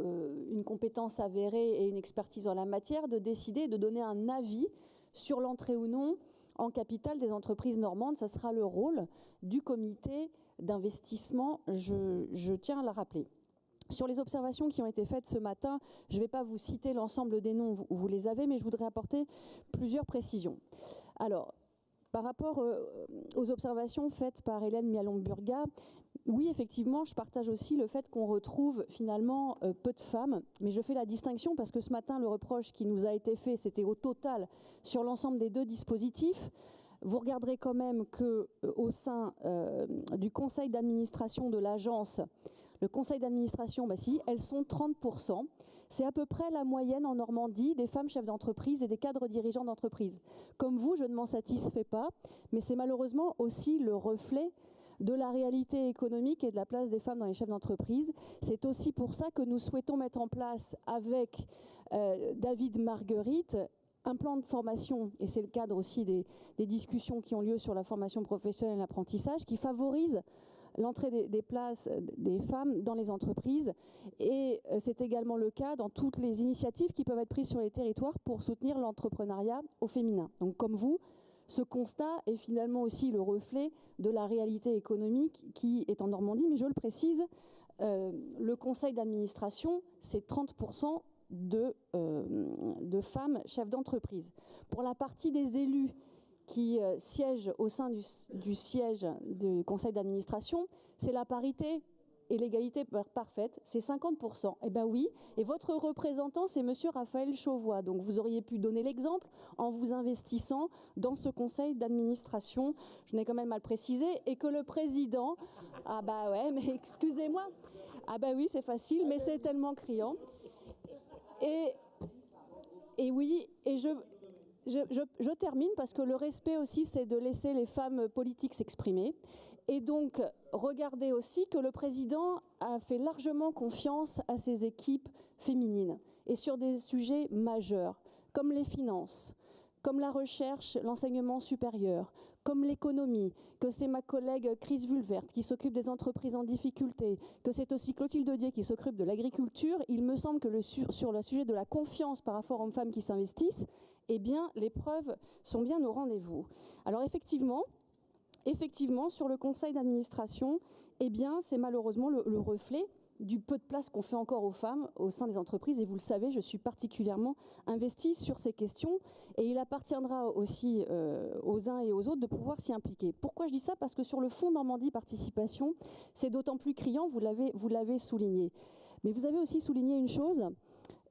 R: une compétence avérée et une expertise en la matière de décider, de donner un avis sur l'entrée ou non en capital des entreprises normandes. Ce sera le rôle du comité d'investissement, je tiens à le rappeler. Sur les observations qui ont été faites ce matin, je ne vais pas vous citer l'ensemble des noms, vous les avez, mais je voudrais apporter plusieurs précisions. Alors, par rapport aux observations faites par Hélène Mialon-Burga, oui, effectivement, je partage aussi le fait qu'on retrouve finalement peu de femmes, mais je fais la distinction parce que ce matin, le reproche qui nous a été fait, c'était au total sur l'ensemble des deux dispositifs. vous regarderez quand même qu'au sein du conseil d'administration de l'agence, le conseil d'administration, bah si, elles sont 30%. C'est à peu près la moyenne en Normandie des femmes chefs d'entreprise et des cadres dirigeants d'entreprise. Comme vous, je ne m'en satisfais pas, mais c'est malheureusement aussi le reflet de la réalité économique et de la place des femmes dans les chefs d'entreprise. C'est aussi pour ça que nous souhaitons mettre en place avec David Marguerite un plan de formation, et c'est le cadre aussi des discussions qui ont lieu sur la formation professionnelle et l'apprentissage, qui favorise l'entrée des places des femmes dans les entreprises. Et c'est également le cas dans toutes les initiatives qui peuvent être prises sur les territoires pour soutenir l'entrepreneuriat au féminin. Donc comme vous, ce constat est finalement aussi le reflet de la réalité économique qui est en Normandie. Mais je le précise, le conseil d'administration, c'est 30% de femmes chefs d'entreprise. Pour la partie des élus qui siègent au sein du siège du conseil d'administration, c'est la parité et l'égalité parfaite, c'est 50%. Eh bien oui, et votre représentant, c'est monsieur Raphaël Chauvoy. Donc vous auriez pu donner l'exemple en vous investissant dans ce conseil d'administration. Je n'ai quand même mal précisé. Et que le président... Ah bah ouais, mais excusez-moi. Ah bah oui, c'est facile, mais c'est tellement criant. Et oui, et je termine parce que le respect aussi, c'est de laisser les femmes politiques s'exprimer. Et donc, regardez aussi que le président a fait largement confiance à ses équipes féminines et sur des sujets majeurs, comme les finances, comme la recherche, l'enseignement supérieur, comme l'économie, que c'est ma collègue Chris Vulvert qui s'occupe des entreprises en difficulté, que c'est aussi Clotilde Dier qui s'occupe de l'agriculture. Il me semble que sur le sujet de la confiance par rapport aux femmes qui s'investissent, eh bien, les preuves sont bien au rendez-vous. Alors effectivement, sur le conseil d'administration, eh bien, c'est malheureusement le reflet du peu de place qu'on fait encore aux femmes au sein des entreprises. Et vous le savez, je suis particulièrement investie sur ces questions. Et il appartiendra aussi aux uns et aux autres de pouvoir s'y impliquer. Pourquoi je dis ça? Parce que sur le fonds Normandie Participation, c'est d'autant plus criant, vous l'avez souligné. Mais vous avez aussi souligné une chose,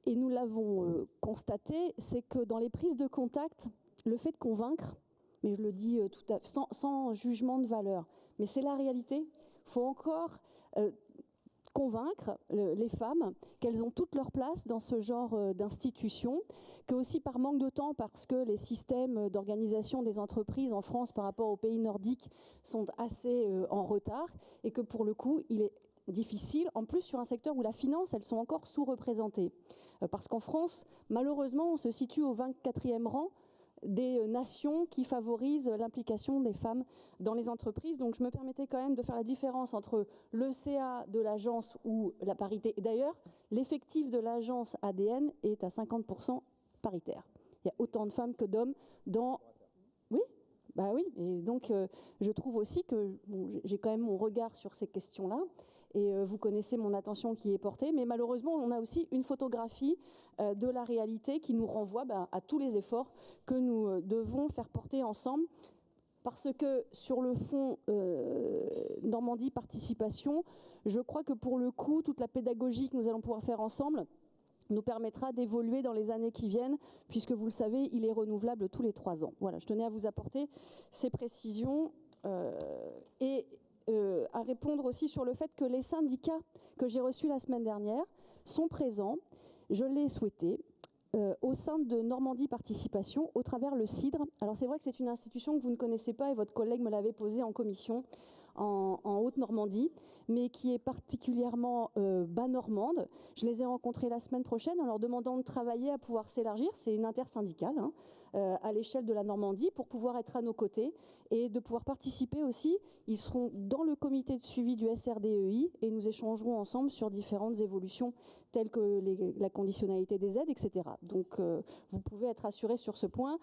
R: et nous l'avons constaté, c'est que dans les prises de contact, le fait de convaincre, mais je le dis tout à fait, sans jugement de valeur, mais c'est la réalité, il faut encore convaincre les femmes qu'elles ont toute leur place dans ce genre d'institution, que aussi par manque de temps, parce que les systèmes d'organisation des entreprises en France par rapport aux pays nordiques sont assez en retard, et que pour le coup, il est difficile, en plus sur un secteur où la finance, elles sont encore sous-représentées. Parce qu'en France, malheureusement, on se situe au 24e rang des nations qui favorisent l'implication des femmes dans les entreprises. Donc je me permettais quand même de faire la différence entre le CA de l'agence ou la parité. D'ailleurs, l'effectif de l'agence ADN est à 50% paritaire. Il y a autant de femmes que d'hommes dans... Oui, bah oui. Et donc je trouve aussi que j'ai quand même mon regard sur ces questions-là. Et vous connaissez mon attention qui est portée, mais malheureusement, on a aussi une photographie de la réalité qui nous renvoie à tous les efforts que nous devons faire porter ensemble. Parce que sur le fond Normandie Participation, je crois que pour le coup, toute la pédagogie que nous allons pouvoir faire ensemble nous permettra d'évoluer dans les années qui viennent, puisque vous le savez, il est renouvelable tous les 3 ans. Voilà, je tenais à vous apporter ces précisions. À répondre aussi sur le fait que les syndicats que j'ai reçus la semaine dernière sont présents, je l'ai souhaité, au sein de Normandie Participation, au travers le CIDRE. Alors c'est vrai que c'est une institution que vous ne connaissez pas, et votre collègue me l'avait posée en commission en Haute-Normandie, mais qui est particulièrement bas normande. Je les ai rencontrés la semaine prochaine en leur demandant de travailler à pouvoir s'élargir. C'est une intersyndicale à l'échelle de la Normandie pour pouvoir être à nos côtés et de pouvoir participer aussi. Ils seront dans le comité de suivi du SRDEI et nous échangerons ensemble sur différentes évolutions telles que la conditionnalité des aides, etc. Donc vous pouvez être assurés sur ce point.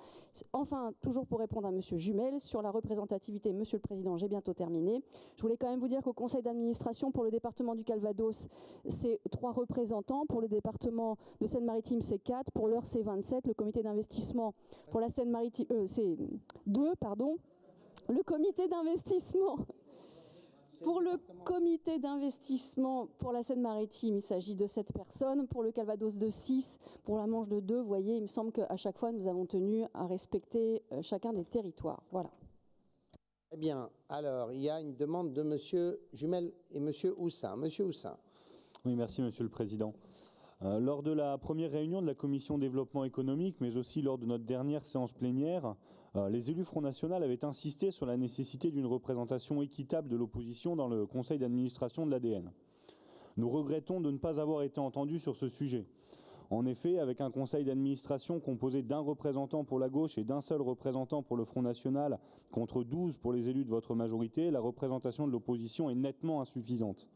R: Enfin, toujours pour répondre à monsieur Jumel, sur la représentativité, monsieur le Président, j'ai bientôt terminé. Je voulais quand même vous dire qu'au conseil d'administration pour le département du Calvados, c'est 3 représentants. Pour le département de Seine-Maritime, c'est 4. Pour l'Eure, c'est 27. Le comité d'investissement pour la Seine-Maritime, c'est 2, pardon. Le comité d'investissement... Pour le comité d'investissement pour la Seine-Maritime, il s'agit de 7 personnes. Pour le Calvados, de 6. Pour la Manche, de 2. Vous voyez, il me semble qu'à chaque fois, nous avons tenu à respecter chacun des territoires. Voilà.
A: Eh bien, alors, il y a une demande de Monsieur Jumel et Monsieur Houssin. Monsieur Houssin.
S: Oui, merci Monsieur le Président. Lors de la première réunion de la Commission développement économique, mais aussi lors de notre dernière séance plénière, les élus Front National avaient insisté sur la nécessité d'une représentation équitable de l'opposition dans le conseil d'administration de l'ADN. Nous regrettons de ne pas avoir été entendus sur ce sujet. En effet, avec un conseil d'administration composé d'un représentant pour la gauche et d'un seul représentant pour le Front National, contre 12 pour les élus de votre majorité, la représentation de l'opposition est nettement insuffisante.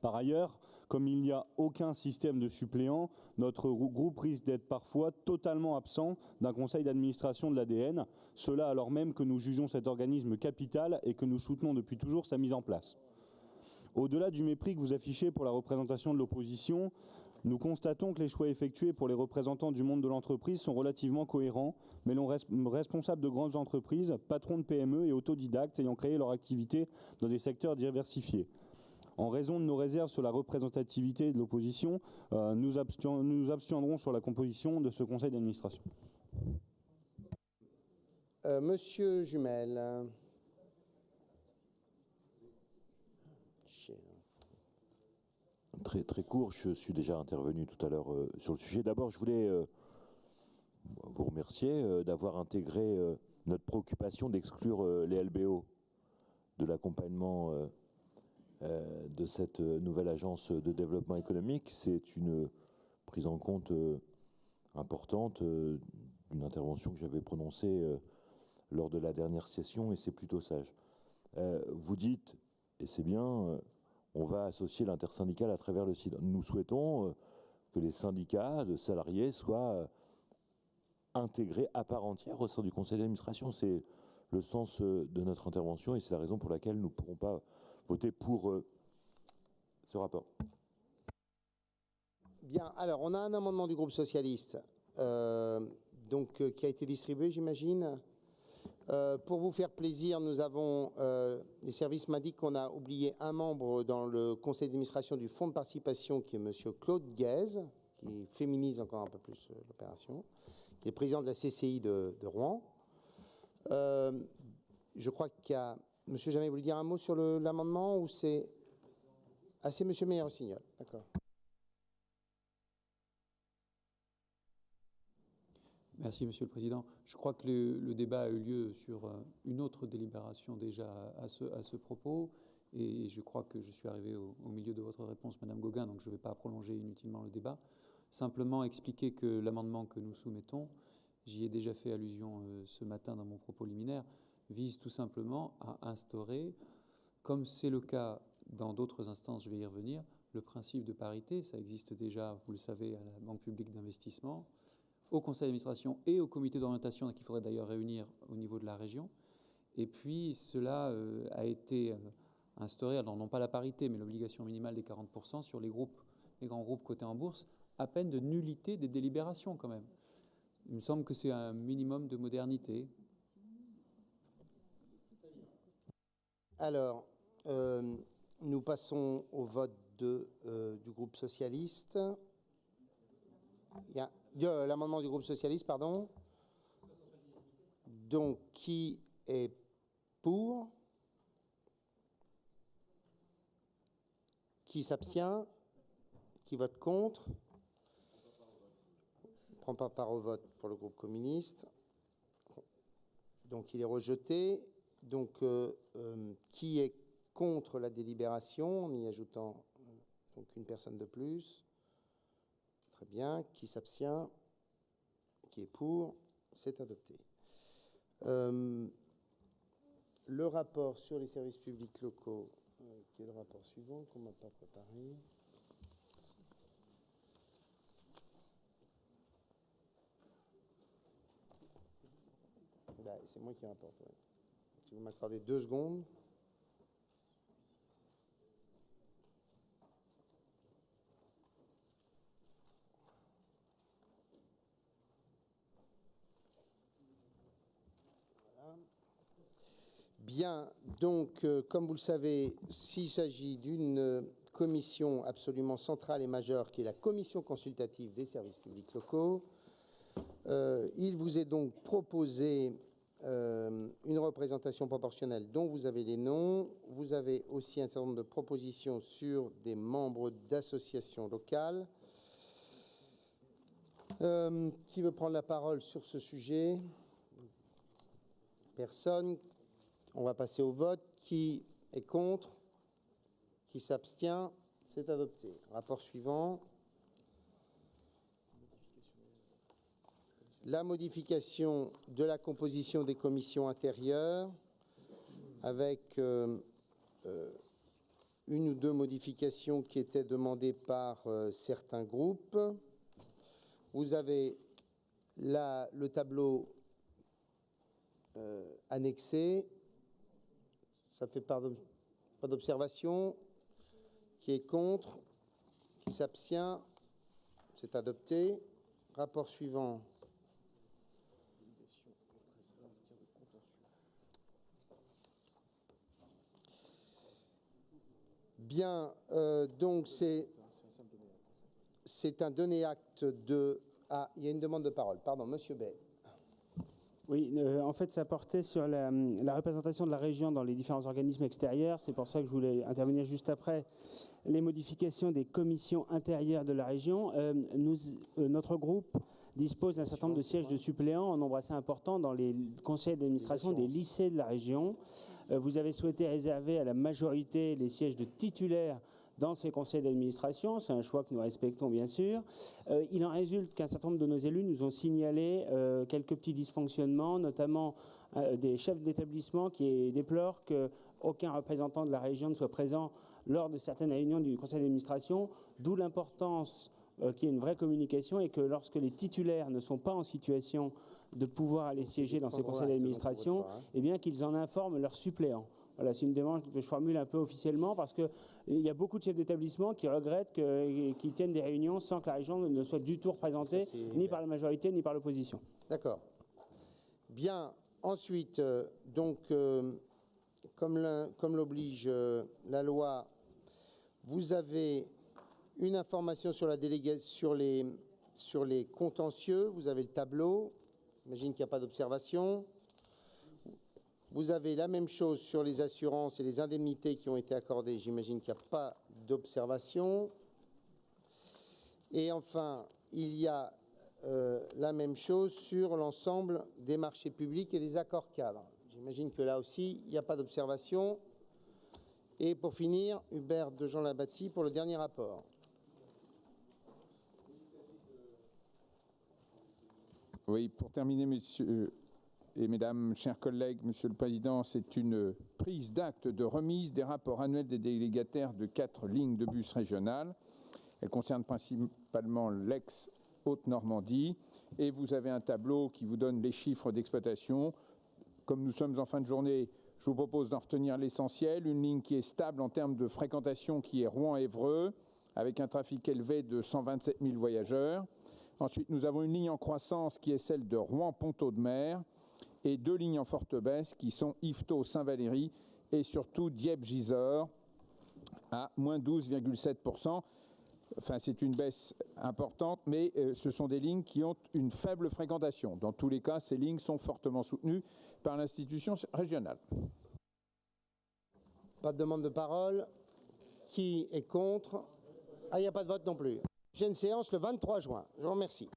S: Par ailleurs, comme il n'y a aucun système de suppléants, notre groupe risque d'être parfois totalement absent d'un conseil d'administration de l'ADN, cela alors même que nous jugeons cet organisme capital et que nous soutenons depuis toujours sa mise en place. Au-delà du mépris que vous affichez pour la représentation de l'opposition, nous constatons que les choix effectués pour les représentants du monde de l'entreprise sont relativement cohérents, mêlant responsables de grandes entreprises, patrons de PME et autodidactes ayant créé leur activité dans des secteurs diversifiés. En raison de nos réserves sur la représentativité de l'opposition, nous abstiendrons sur la composition de ce conseil d'administration.
A: Monsieur Jumel.
I: Très court, je suis déjà intervenu tout à l'heure sur le sujet. D'abord, je voulais vous remercier d'avoir intégré notre préoccupation d'exclure les LBO de l'accompagnement de cette nouvelle agence de développement économique. C'est une prise en compte importante d'une intervention que j'avais prononcée lors de la dernière session, et c'est plutôt sage. Vous dites, et c'est bien, on va associer l'intersyndical à travers le site. Nous souhaitons que les syndicats de salariés soient intégrés à part entière au sein du conseil d'administration. C'est le sens de notre intervention et c'est la raison pour laquelle nous ne pourrons pas voter pour ce rapport.
A: Bien, alors on a un amendement du groupe socialiste qui a été distribué, j'imagine. Pour vous faire plaisir, nous avons, les services m'indiquent qu'on a oublié un membre dans le conseil d'administration du fonds de participation qui est monsieur Claude Guèze, qui féminise encore un peu plus l'opération, qui est président de la CCI de Rouen. Je crois qu'il y a... Monsieur Jamais, vous voulez dire un mot sur l'amendement ou c'est... Ah, c'est monsieur Meyer-Rossignol, d'accord.
T: Merci, Monsieur le Président. Je crois que le débat a eu lieu sur une autre délibération déjà à ce propos, et je crois que je suis arrivé au milieu de votre réponse, Madame Gauguin, donc je ne vais pas prolonger inutilement le débat. Simplement expliquer que l'amendement que nous soumettons, j'y ai déjà fait allusion ce matin dans mon propos liminaire, vise tout simplement à instaurer, comme c'est le cas dans d'autres instances, je vais y revenir, le principe de parité. Ça existe déjà, vous le savez, à la Banque publique d'investissement, au conseil d'administration et au comité d'orientation qu'il faudrait d'ailleurs réunir au niveau de la région. Et puis cela a été instauré, alors non pas la parité, mais l'obligation minimale des 40% sur les grands groupes cotés en bourse, à peine de nullité des délibérations quand même. Il me semble que c'est un minimum de modernité.
A: Alors, nous passons au vote du groupe socialiste. Il y a l'amendement du groupe socialiste, pardon. Donc, qui est pour? Qui s'abstient? Qui vote contre? On ne prend pas part au vote pour le groupe communiste. Donc, il est rejeté. Donc, qui est contre la délibération, en y ajoutant donc une personne de plus? Très bien. Qui s'abstient? Qui est pour? C'est adopté. Le rapport sur les services publics locaux, qui est le rapport suivant, qu'on ne m'a pas préparé. C'est moi qui rapporte. Ouais. Si vous m'accordez 2 secondes. Bien, donc, comme vous le savez, s'il s'agit d'une commission absolument centrale et majeure, qui est la commission consultative des services publics locaux, il vous est donc proposé une représentation proportionnelle dont vous avez les noms. Vous avez aussi un certain nombre de propositions sur des membres d'associations locales. Qui veut prendre la parole sur ce sujet? Personne. On va passer au vote. Qui est contre? Qui s'abstient? C'est adopté. Rapport suivant. La modification de la composition des commissions intérieures avec une ou deux modifications qui étaient demandées par certains groupes. Vous avez là le tableau annexé. Ça fait pas d'observation. Qui est contre? Qui s'abstient? C'est adopté. Rapport suivant. Bien, donc c'est un donné acte de... Ah, il y a une demande de parole. Pardon, Monsieur Bay.
K: Oui, en fait, ça portait sur la représentation de la région dans les différents organismes extérieurs. C'est pour ça que je voulais intervenir juste après les modifications des commissions intérieures de la région. Notre groupe dispose d'un certain nombre de sièges de suppléants en nombre assez important dans les conseils d'administration des lycées de la région. Vous avez souhaité réserver à la majorité les sièges de titulaires dans ces conseils d'administration. C'est un choix que nous respectons, bien sûr. Il en résulte qu'un certain nombre de nos élus nous ont signalé quelques petits dysfonctionnements, notamment des chefs d'établissement qui déplorent qu'aucun représentant de la région ne soit présent lors de certaines réunions du conseil d'administration, d'où l'importance qu'il y ait une vraie communication et que lorsque les titulaires ne sont pas en situation de pouvoir aller siéger dans ces conseils d'administration, eh bien qu'ils en informent leurs suppléants. Voilà, c'est une demande que je formule un peu officiellement parce qu'il y a beaucoup de chefs d'établissement qui regrettent qu'ils tiennent des réunions sans que la région ne soit du tout représentée, ni par la majorité, ni par l'opposition.
A: D'accord. Bien, ensuite, donc, comme l'oblige la loi, vous avez une information sur la délégation, sur les contentieux, vous avez le tableau, j'imagine qu'il n'y a pas d'observation. Vous avez la même chose sur les assurances et les indemnités qui ont été accordées. J'imagine qu'il n'y a pas d'observation. Et enfin, il y a la même chose sur l'ensemble des marchés publics et des accords cadres. J'imagine que là aussi, il n'y a pas d'observation. Et pour finir, Hubert de Jean Labadie pour le dernier rapport.
P: Oui, pour terminer, messieurs et mesdames, chers collègues, Monsieur le Président, c'est une prise d'acte de remise des rapports annuels des délégataires de 4 lignes de bus régionales. Elle concerne principalement l'ex-Haute-Normandie. Et vous avez un tableau qui vous donne les chiffres d'exploitation. Comme nous sommes en fin de journée, je vous propose d'en retenir l'essentiel. Une ligne qui est stable en termes de fréquentation, qui est Rouen-Évreux, avec un trafic élevé de 127 000 voyageurs. Ensuite, nous avons une ligne en croissance qui est celle de Rouen-Ponto-de-Mer et 2 lignes en forte baisse qui sont Yvetot-Saint-Valery et surtout Dieppe-Gisors à moins 12,7%. Enfin, c'est une baisse importante, mais ce sont des lignes qui ont une faible fréquentation. Dans tous les cas, ces lignes sont fortement soutenues par l'institution régionale.
A: Pas de demande de parole. Qui est contre? Ah, il n'y a pas de vote non plus. J'ai une séance le 23 juin. Je vous remercie.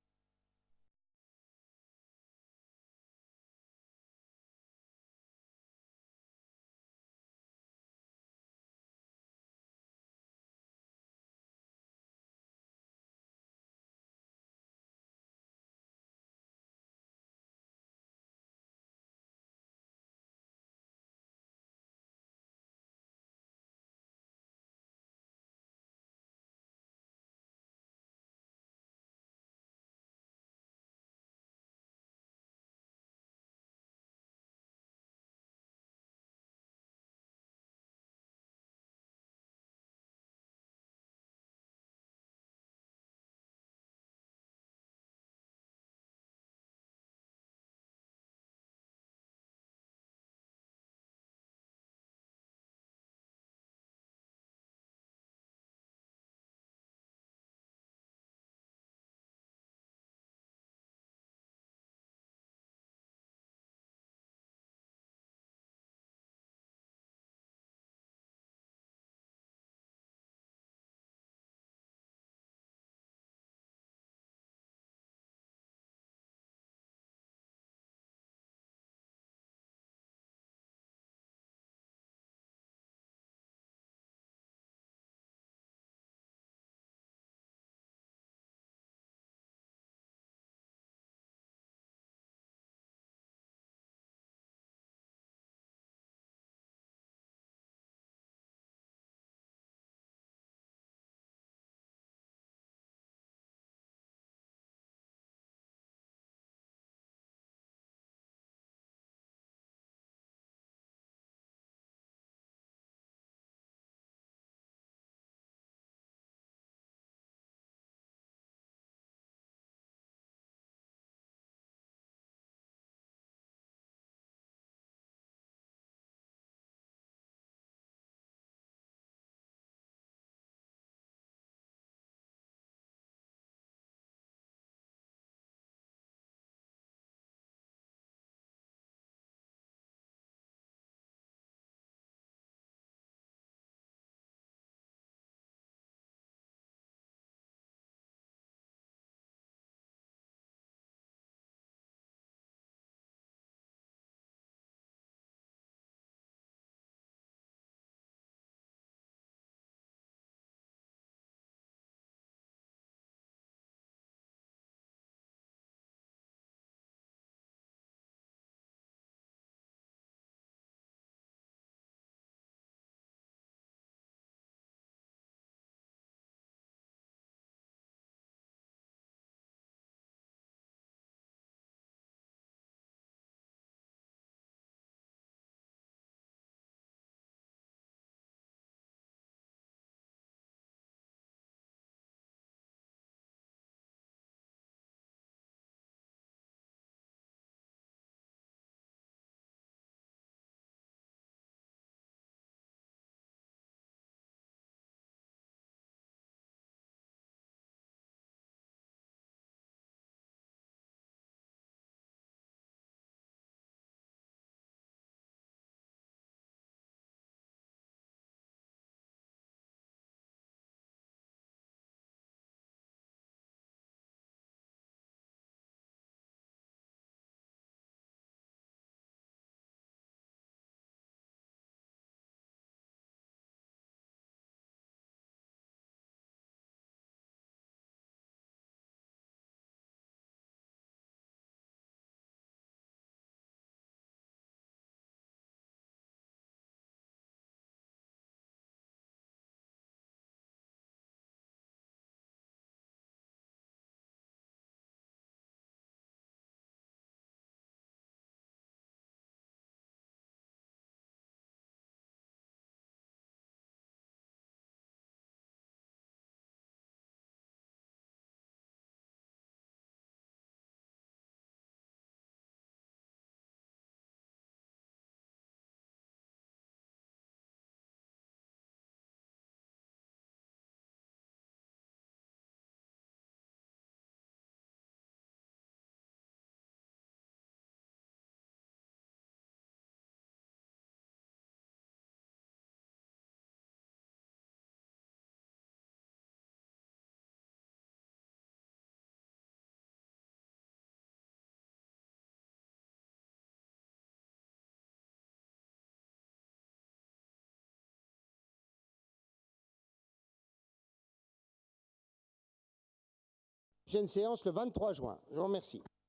A: Prochaine séance le 23 juin. Je vous remercie.